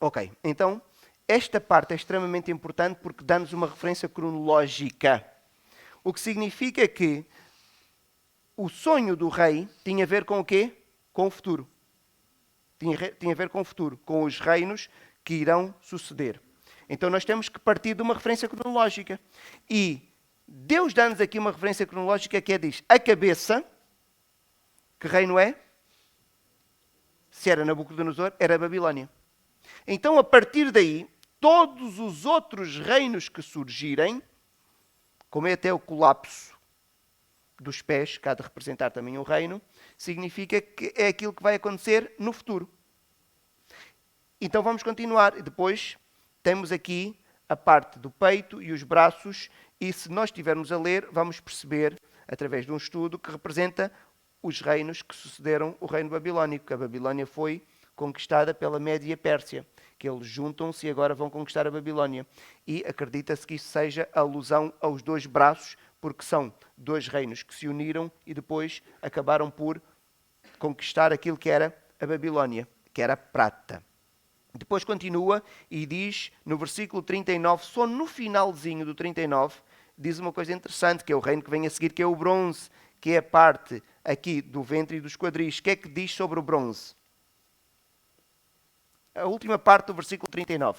Ok, então esta parte é extremamente importante porque dá-nos uma referência cronológica. O que significa que o sonho do rei tinha a ver com o quê? Com o futuro. Tinha a ver com o futuro, com os reinos que irão suceder. Então nós temos que partir de uma referência cronológica. E Deus dá-nos aqui uma referência cronológica que diz, a cabeça, que reino é? Se era Nabucodonosor, era a Babilónia. Então, a partir daí, todos os outros reinos que surgirem, como é até o colapso dos pés, que há de representar também o reino, significa que é aquilo que vai acontecer no futuro. Então vamos continuar. Depois temos aqui a parte do peito e os braços, e se nós estivermos a ler, vamos perceber, através de um estudo, que representa os reinos que sucederam o reino babilónico. A Babilónia foi conquistada pela Média e Pérsia, que eles juntam-se e agora vão conquistar a Babilónia. E acredita-se que isso seja alusão aos dois braços, porque são dois reinos que se uniram e depois acabaram por conquistar aquilo que era a Babilónia, que era a prata. Depois continua e diz, no versículo 39, só no finalzinho do 39, diz uma coisa interessante, que é o reino que vem a seguir, que é o bronze, que é a parte aqui do ventre e dos quadris. O que é que diz sobre o bronze? A última parte do versículo 39.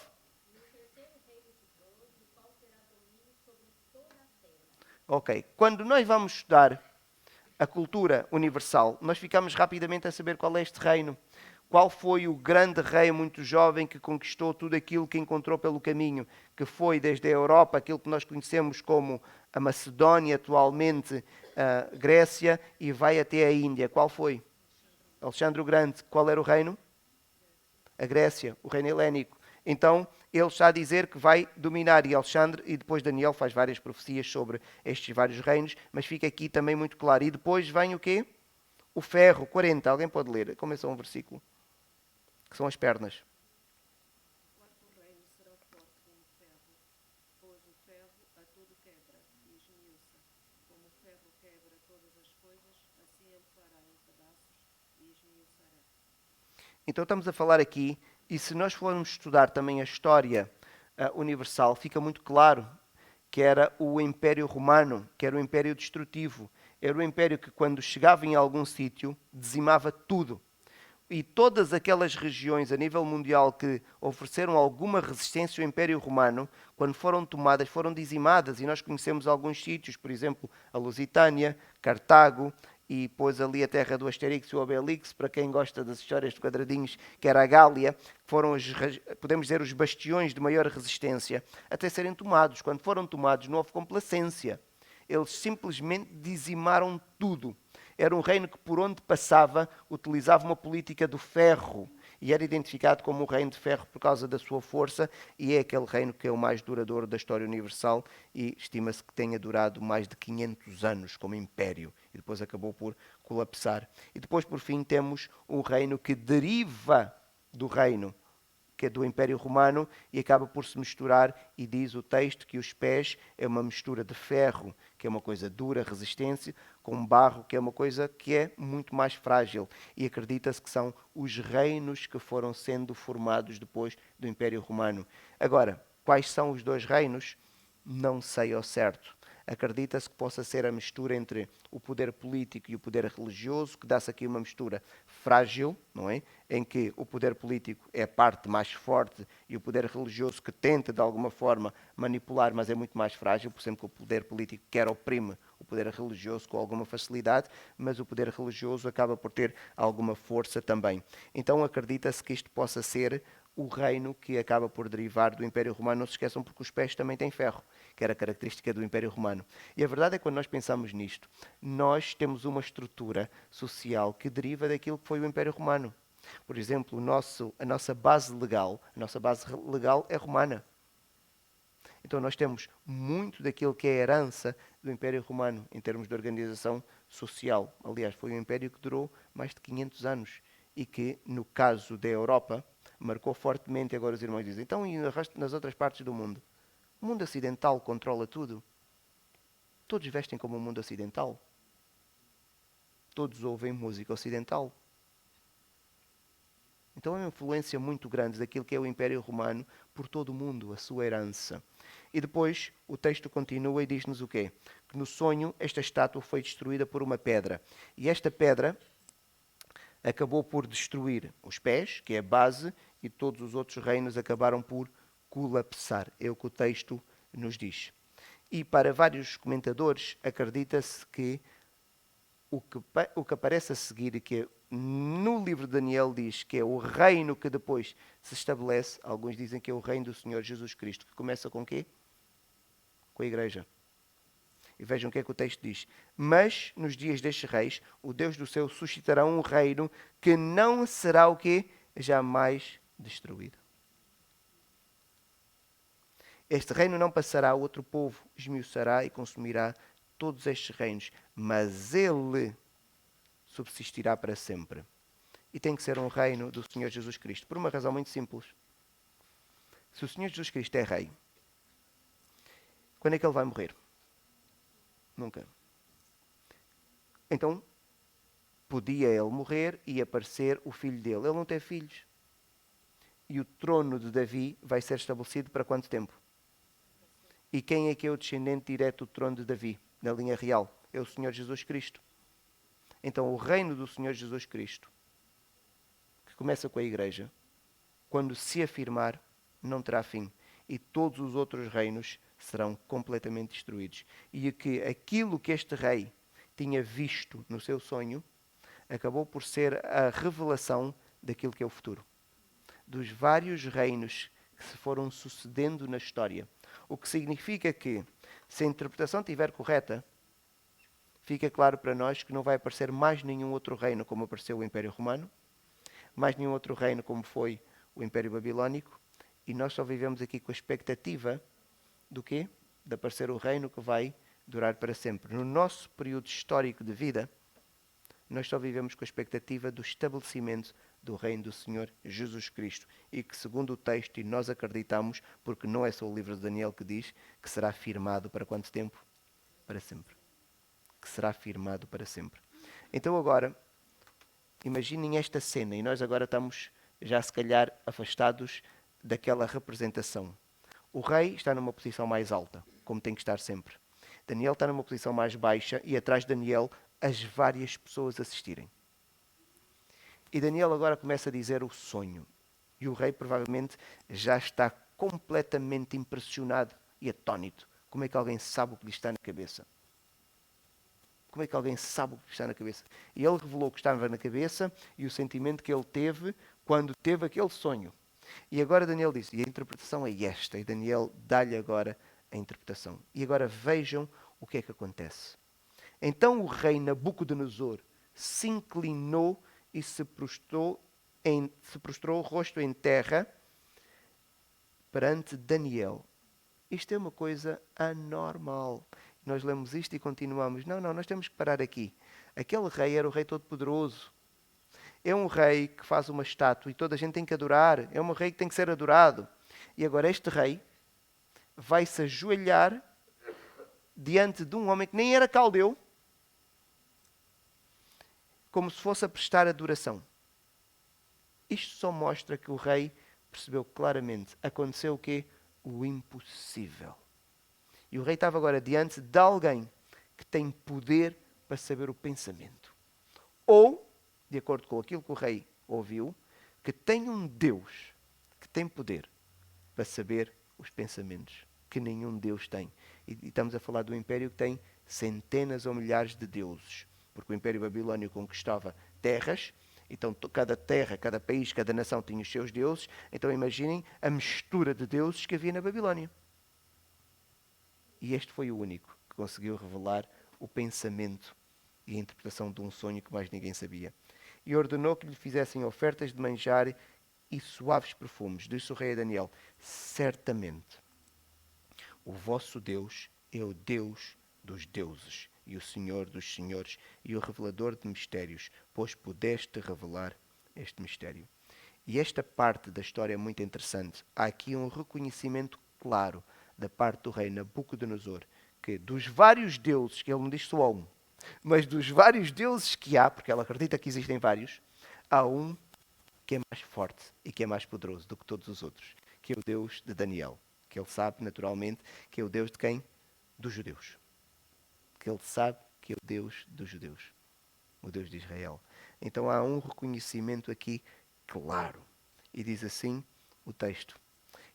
Ok. Quando nós vamos estudar a cultura universal, nós ficamos rapidamente a saber qual é este reino. Qual foi o grande rei muito jovem que conquistou tudo aquilo que encontrou pelo caminho, que foi desde a Europa, aquilo que nós conhecemos como a Macedónia, atualmente a Grécia, e vai até a Índia. Qual foi? Alexandre o Grande. Qual era o reino? A Grécia, o reino helénico. Então, ele está a dizer que vai dominar, e Alexandre, e depois Daniel faz várias profecias sobre estes vários reinos, mas fica aqui também muito claro. E depois vem o quê? O ferro, 40. Alguém pode ler? Começa um versículo. Que são as pernas. Quarto reino será forte como o ferro, pois o ferro a tudo quebra e esmiuça. Como o ferro quebra todas as coisas, assim ele fará em pedaços e esmiuçará. Então estamos a falar aqui, e se nós formos estudar também a história universal, fica muito claro que era o Império Romano, que era o Império destrutivo. Era o Império que, quando chegava em algum sítio, dizimava tudo. E todas aquelas regiões a nível mundial que ofereceram alguma resistência ao Império Romano, quando foram tomadas, foram dizimadas. E nós conhecemos alguns sítios, por exemplo, a Lusitânia, Cartago, e depois ali a terra do Asterix e o Obelix, para quem gosta das histórias de quadradinhos, que era a Gália, que foram, podemos dizer, os bastiões de maior resistência, até serem tomados. Quando foram tomados, não houve complacência. Eles simplesmente dizimaram tudo. Era um reino que, por onde passava, utilizava uma política do ferro e era identificado como o reino de ferro por causa da sua força, e é aquele reino que é o mais duradouro da história universal e estima-se que tenha durado mais de 500 anos como império e depois acabou por colapsar. E depois, por fim, temos um reino que deriva do reino que é do Império Romano e acaba por se misturar, e diz o texto que os pés é uma mistura de ferro, que é uma coisa dura, resistência, com barro, que é uma coisa que é muito mais frágil. E acredita-se que são os reinos que foram sendo formados depois do Império Romano. Agora, quais são os dois reinos? Não sei ao certo. Acredita-se que possa ser a mistura entre o poder político e o poder religioso, que dá-se aqui uma mistura frágil, não é? Em que o poder político é a parte mais forte e o poder religioso que tenta, de alguma forma, manipular, mas é muito mais frágil. Por exemplo, o poder político quer oprime o poder religioso com alguma facilidade, mas o poder religioso acaba por ter alguma força também. Então acredita-se que isto possa ser o reino que acaba por derivar do Império Romano. Não se esqueçam, porque os pés também têm ferro, que era característica do Império Romano. E a verdade é que quando nós pensamos nisto, nós temos uma estrutura social que deriva daquilo que foi o Império Romano. Por exemplo, a nossa base legal é romana. Então nós temos muito daquilo que é a herança do Império Romano em termos de organização social. Aliás, foi um império que durou mais de 500 anos e que, no caso da Europa, marcou fortemente. Agora os irmãos dizem, então e nas outras partes do mundo? O mundo ocidental controla tudo. Todos vestem como o mundo ocidental. Todos ouvem música ocidental. Então é uma influência muito grande daquilo que é o Império Romano por todo o mundo, a sua herança. E depois o texto continua e diz-nos o quê? Que no sonho esta estátua foi destruída por uma pedra. E esta pedra acabou por destruir os pés, que é a base, e todos os outros reinos acabaram por colapsar. É o que o texto nos diz. E para vários comentadores acredita-se que o que aparece a seguir, que no livro de Daniel diz que é o reino que depois se estabelece, alguns dizem que é o reino do Senhor Jesus Cristo, que começa com quê? Com a igreja. E vejam o que é que o texto diz. Mas nos dias destes reis, o Deus do céu suscitará um reino que não será o quê? Jamais destruído. Este reino não passará, outro povo esmiuçará e consumirá todos estes reinos, mas ele subsistirá para sempre. E tem que ser um reino do Senhor Jesus Cristo, por uma razão muito simples. Se o Senhor Jesus Cristo é rei, quando é que ele vai morrer? Nunca. Então, podia ele morrer e aparecer o filho dele. Ele não tem filhos. E o trono de Davi vai ser estabelecido para quanto tempo? E quem é que é o descendente direto do trono de Davi, na linha real? É o Senhor Jesus Cristo. Então, o reino do Senhor Jesus Cristo, que começa com a igreja, quando se afirmar, não terá fim. E todos os outros reinos serão completamente destruídos. E que aquilo que este rei tinha visto no seu sonho, acabou por ser a revelação daquilo que é o futuro. Dos vários reinos que se foram sucedendo na história. O que significa que, se a interpretação estiver correta, fica claro para nós que não vai aparecer mais nenhum outro reino como apareceu o Império Romano, mais nenhum outro reino como foi o Império Babilónico, e nós só vivemos aqui com a expectativa do quê? De aparecer o reino que vai durar para sempre. No nosso período histórico de vida, nós só vivemos com a expectativa do estabelecimento do reino do Senhor Jesus Cristo. E que, segundo o texto, e nós acreditamos, porque não é só o livro de Daniel que diz, que será firmado para quanto tempo? Para sempre. Que será firmado para sempre. Então agora, imaginem esta cena, e nós agora estamos já se calhar afastados daquela representação. O rei está numa posição mais alta, como tem que estar sempre. Daniel está numa posição mais baixa e atrás de Daniel as várias pessoas assistirem. E Daniel agora começa a dizer o sonho. E o rei provavelmente já está completamente impressionado e atónito. Como é que alguém sabe o que lhe está na cabeça? Como é que alguém sabe o que lhe está na cabeça? E ele revelou o que estava na cabeça e o sentimento que ele teve quando teve aquele sonho. E agora Daniel diz, e a interpretação é esta. E Daniel dá-lhe agora a interpretação. E agora vejam o que é que acontece. Então o rei Nabucodonosor se inclinou e se prostrou o rosto em terra perante Daniel. Isto é uma coisa anormal. Nós lemos isto e continuamos. Não, nós temos que parar aqui. Aquele rei era o rei todo-poderoso. É um rei que faz uma estátua e toda a gente tem que adorar. É um rei que tem que ser adorado. E agora este rei vai se ajoelhar diante de um homem que nem era caldeu, como se fosse a prestar adoração. Isto só mostra que o rei percebeu claramente. Aconteceu o quê? O impossível. E o rei estava agora diante de alguém que tem poder para saber o pensamento. Ou, de acordo com aquilo que o rei ouviu, que tem um Deus que tem poder para saber os pensamentos que nenhum Deus tem. E estamos a falar do império que tem centenas ou milhares de deuses. Porque o Império Babilónio conquistava terras, então cada terra, cada país, cada nação tinha os seus deuses. Então imaginem a mistura de deuses que havia na Babilónia. E este foi o único que conseguiu revelar o pensamento e a interpretação de um sonho que mais ninguém sabia. e ordenou que lhe fizessem ofertas de manjar e suaves perfumes. Disse o rei a Daniel: certamente o vosso Deus é o Deus dos deuses e o Senhor dos senhores e o revelador de mistérios, pois pudeste revelar este mistério. E esta parte da história é muito interessante. Há aqui um reconhecimento claro da parte do rei Nabucodonosor, que dos vários deuses, que ele não diz só um, mas dos vários deuses que há, porque ela acredita que existem vários, há um que é mais forte e que é mais poderoso do que todos os outros, que é o Deus de Daniel, que ele sabe naturalmente que é o Deus de quem? Dos judeus. Que ele sabe que é o Deus dos judeus, o Deus de Israel. Então há um reconhecimento aqui claro. E diz assim o texto.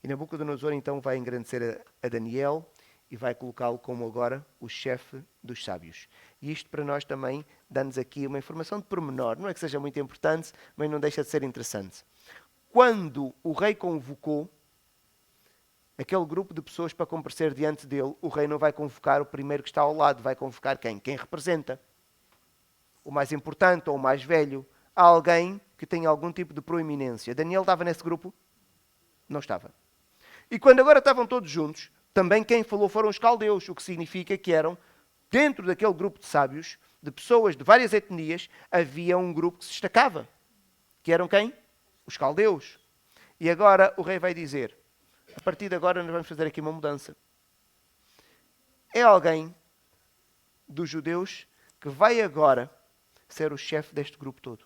E Nabucodonosor então vai engrandecer a Daniel e vai colocá-lo como agora o chefe dos sábios. E isto para nós também dá-nos aqui uma informação de pormenor. Não é que seja muito importante, mas não deixa de ser interessante. Quando o rei convocou aquele grupo de pessoas para comparecer diante dele, o rei não vai convocar o primeiro que está ao lado, vai convocar quem? Quem representa. O mais importante ou o mais velho. Há alguém que tem algum tipo de proeminência. Daniel estava nesse grupo? Não estava. E quando agora estavam todos juntos, também quem falou foram os caldeus, o que significa que eram, dentro daquele grupo de sábios, de pessoas de várias etnias, havia um grupo que se destacava. Que eram quem? Os caldeus. E agora o rei vai dizer, a partir de agora nós vamos fazer aqui uma mudança. É alguém dos judeus que vai agora ser o chefe deste grupo todo.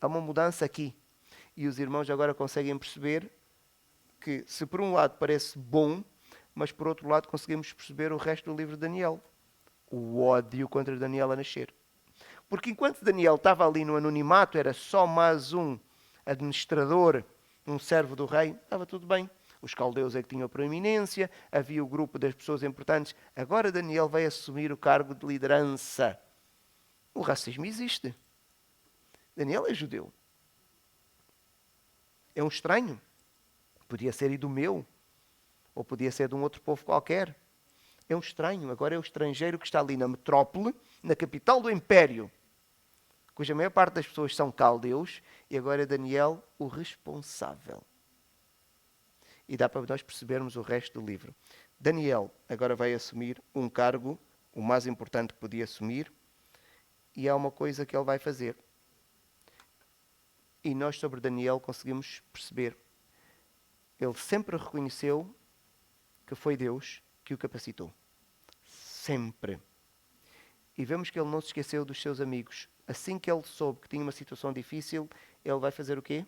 Há uma mudança aqui. E os irmãos agora conseguem perceber que, se por um lado parece bom, mas por outro lado conseguimos perceber o resto do livro de Daniel. O ódio contra Daniel a nascer. Porque enquanto Daniel estava ali no anonimato, era só mais um administrador, um servo do rei, estava tudo bem. Os caldeus é que tinham a proeminência, havia o grupo das pessoas importantes. Agora Daniel vai assumir o cargo de liderança. O racismo existe. Daniel é judeu. É um estranho. Podia ser idumeu. Ou podia ser de um outro povo qualquer. É um estranho. Agora é o estrangeiro que está ali na metrópole, na capital do império, cuja maior parte das pessoas são caldeus, e agora é Daniel o responsável. E dá para nós percebermos o resto do livro. Daniel agora vai assumir um cargo, o mais importante que podia assumir, e há uma coisa que ele vai fazer. E nós sobre Daniel conseguimos perceber. Ele sempre reconheceu que foi Deus que o capacitou. Sempre. E vemos que ele não se esqueceu dos seus amigos. Assim que ele soube que tinha uma situação difícil, ele vai fazer o quê?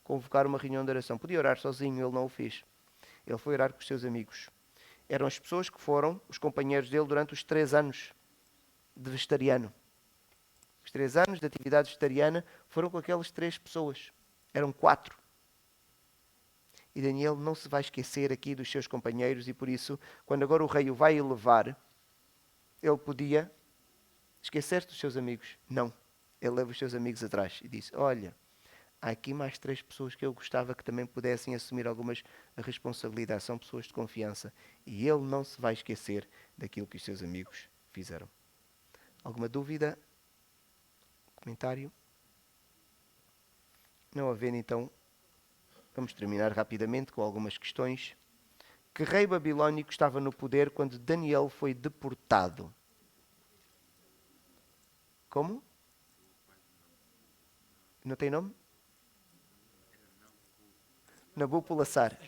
Convocar uma reunião de oração. Podia orar sozinho, ele não o fez. Ele foi orar com os seus amigos. Eram as pessoas que foram os companheiros dele durante os 3 anos de vegetariano. Os 3 anos de atividade vegetariana foram com aquelas 3 pessoas. Eram 4. E Daniel não se vai esquecer aqui dos seus companheiros e por isso, quando agora o rei o vai elevar, ele podia esquecer-se dos seus amigos. Não. Ele leva os seus amigos atrás e diz, olha, há aqui mais 3 pessoas que eu gostava que também pudessem assumir algumas responsabilidades. São pessoas de confiança. E ele não se vai esquecer daquilo que os seus amigos fizeram. Alguma dúvida? Comentário? Não havendo, então, vamos terminar rapidamente com algumas questões. Que rei babilónico estava no poder quando Daniel foi deportado? Como? Não tem nome? Nabopolassar.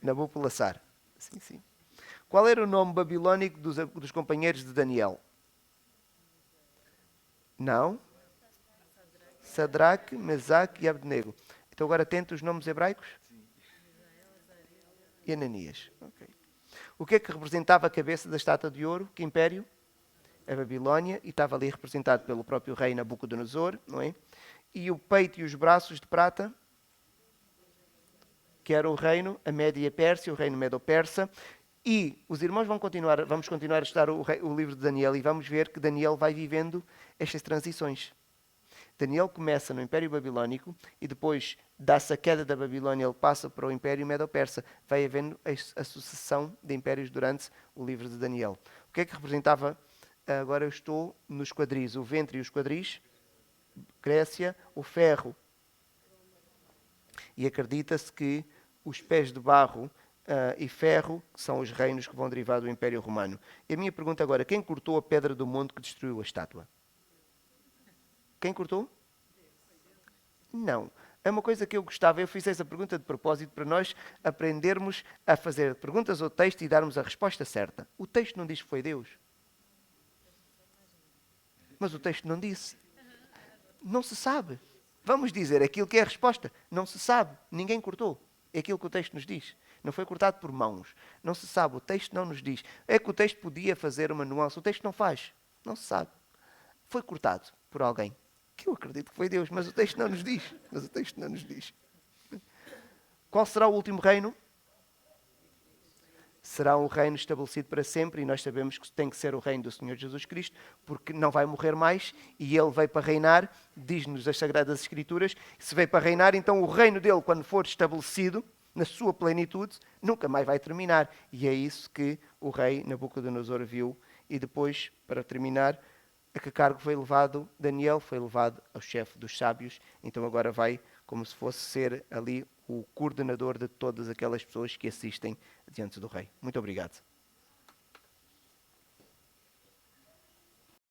Nabopolassar. Sim, sim. Qual era o nome babilónico dos companheiros de Daniel? Não? Sadraque, Mesaque e Abednego. Então agora tenta os nomes hebraicos? E Ananias. Okay. O que é que representava a cabeça da estátua de ouro? Que império? A Babilónia. E estava ali representado pelo próprio rei Nabucodonosor, não é? E o peito e os braços de prata? Que era o reino, a Média e a Pérsia, o reino Medo-Persa. E os irmãos vamos continuar a estudar o livro de Daniel e vamos ver que Daniel vai vivendo estas transições. Daniel começa no Império Babilónico e depois dá-se a queda da Babilónia, ele passa para o Império Medo-Persa. Vai havendo a sucessão de impérios durante o livro de Daniel. O que é que representava agora eu estou nos quadris, o ventre e os quadris, Grécia, o ferro. E acredita-se que os pés de barro e ferro são os reinos que vão derivar do Império Romano. E a minha pergunta agora, quem cortou a pedra do monte que destruiu a estátua? Quem cortou? Não. É uma coisa que eu gostava, eu fiz essa pergunta de propósito para nós aprendermos a fazer perguntas ao texto e darmos a resposta certa. O texto não diz que foi Deus. Mas o texto não disse. Não se sabe. Vamos dizer aquilo que é a resposta. Não se sabe. Ninguém cortou. É aquilo que o texto nos diz. Não foi cortado por mãos. Não se sabe. O texto não nos diz. É que o texto podia fazer uma nuance. O texto não faz. Não se sabe. Foi cortado por alguém. Que eu acredito que foi Deus. Mas o texto não nos diz. Mas o texto não nos diz. Qual será o último reino? Será um reino estabelecido para sempre, e nós sabemos que tem que ser o reino do Senhor Jesus Cristo, porque não vai morrer mais, e Ele veio para reinar, diz-nos as Sagradas Escrituras, se veio para reinar, então o reino dele, quando for estabelecido, na sua plenitude, nunca mais vai terminar. E é isso que o rei Nabucodonosor viu. E depois, para terminar, a que cargo foi levado? Daniel foi levado ao chefe dos sábios, então agora vai como se fosse ser ali o coordenador de todas aquelas pessoas que assistem diante do rei. Muito obrigado.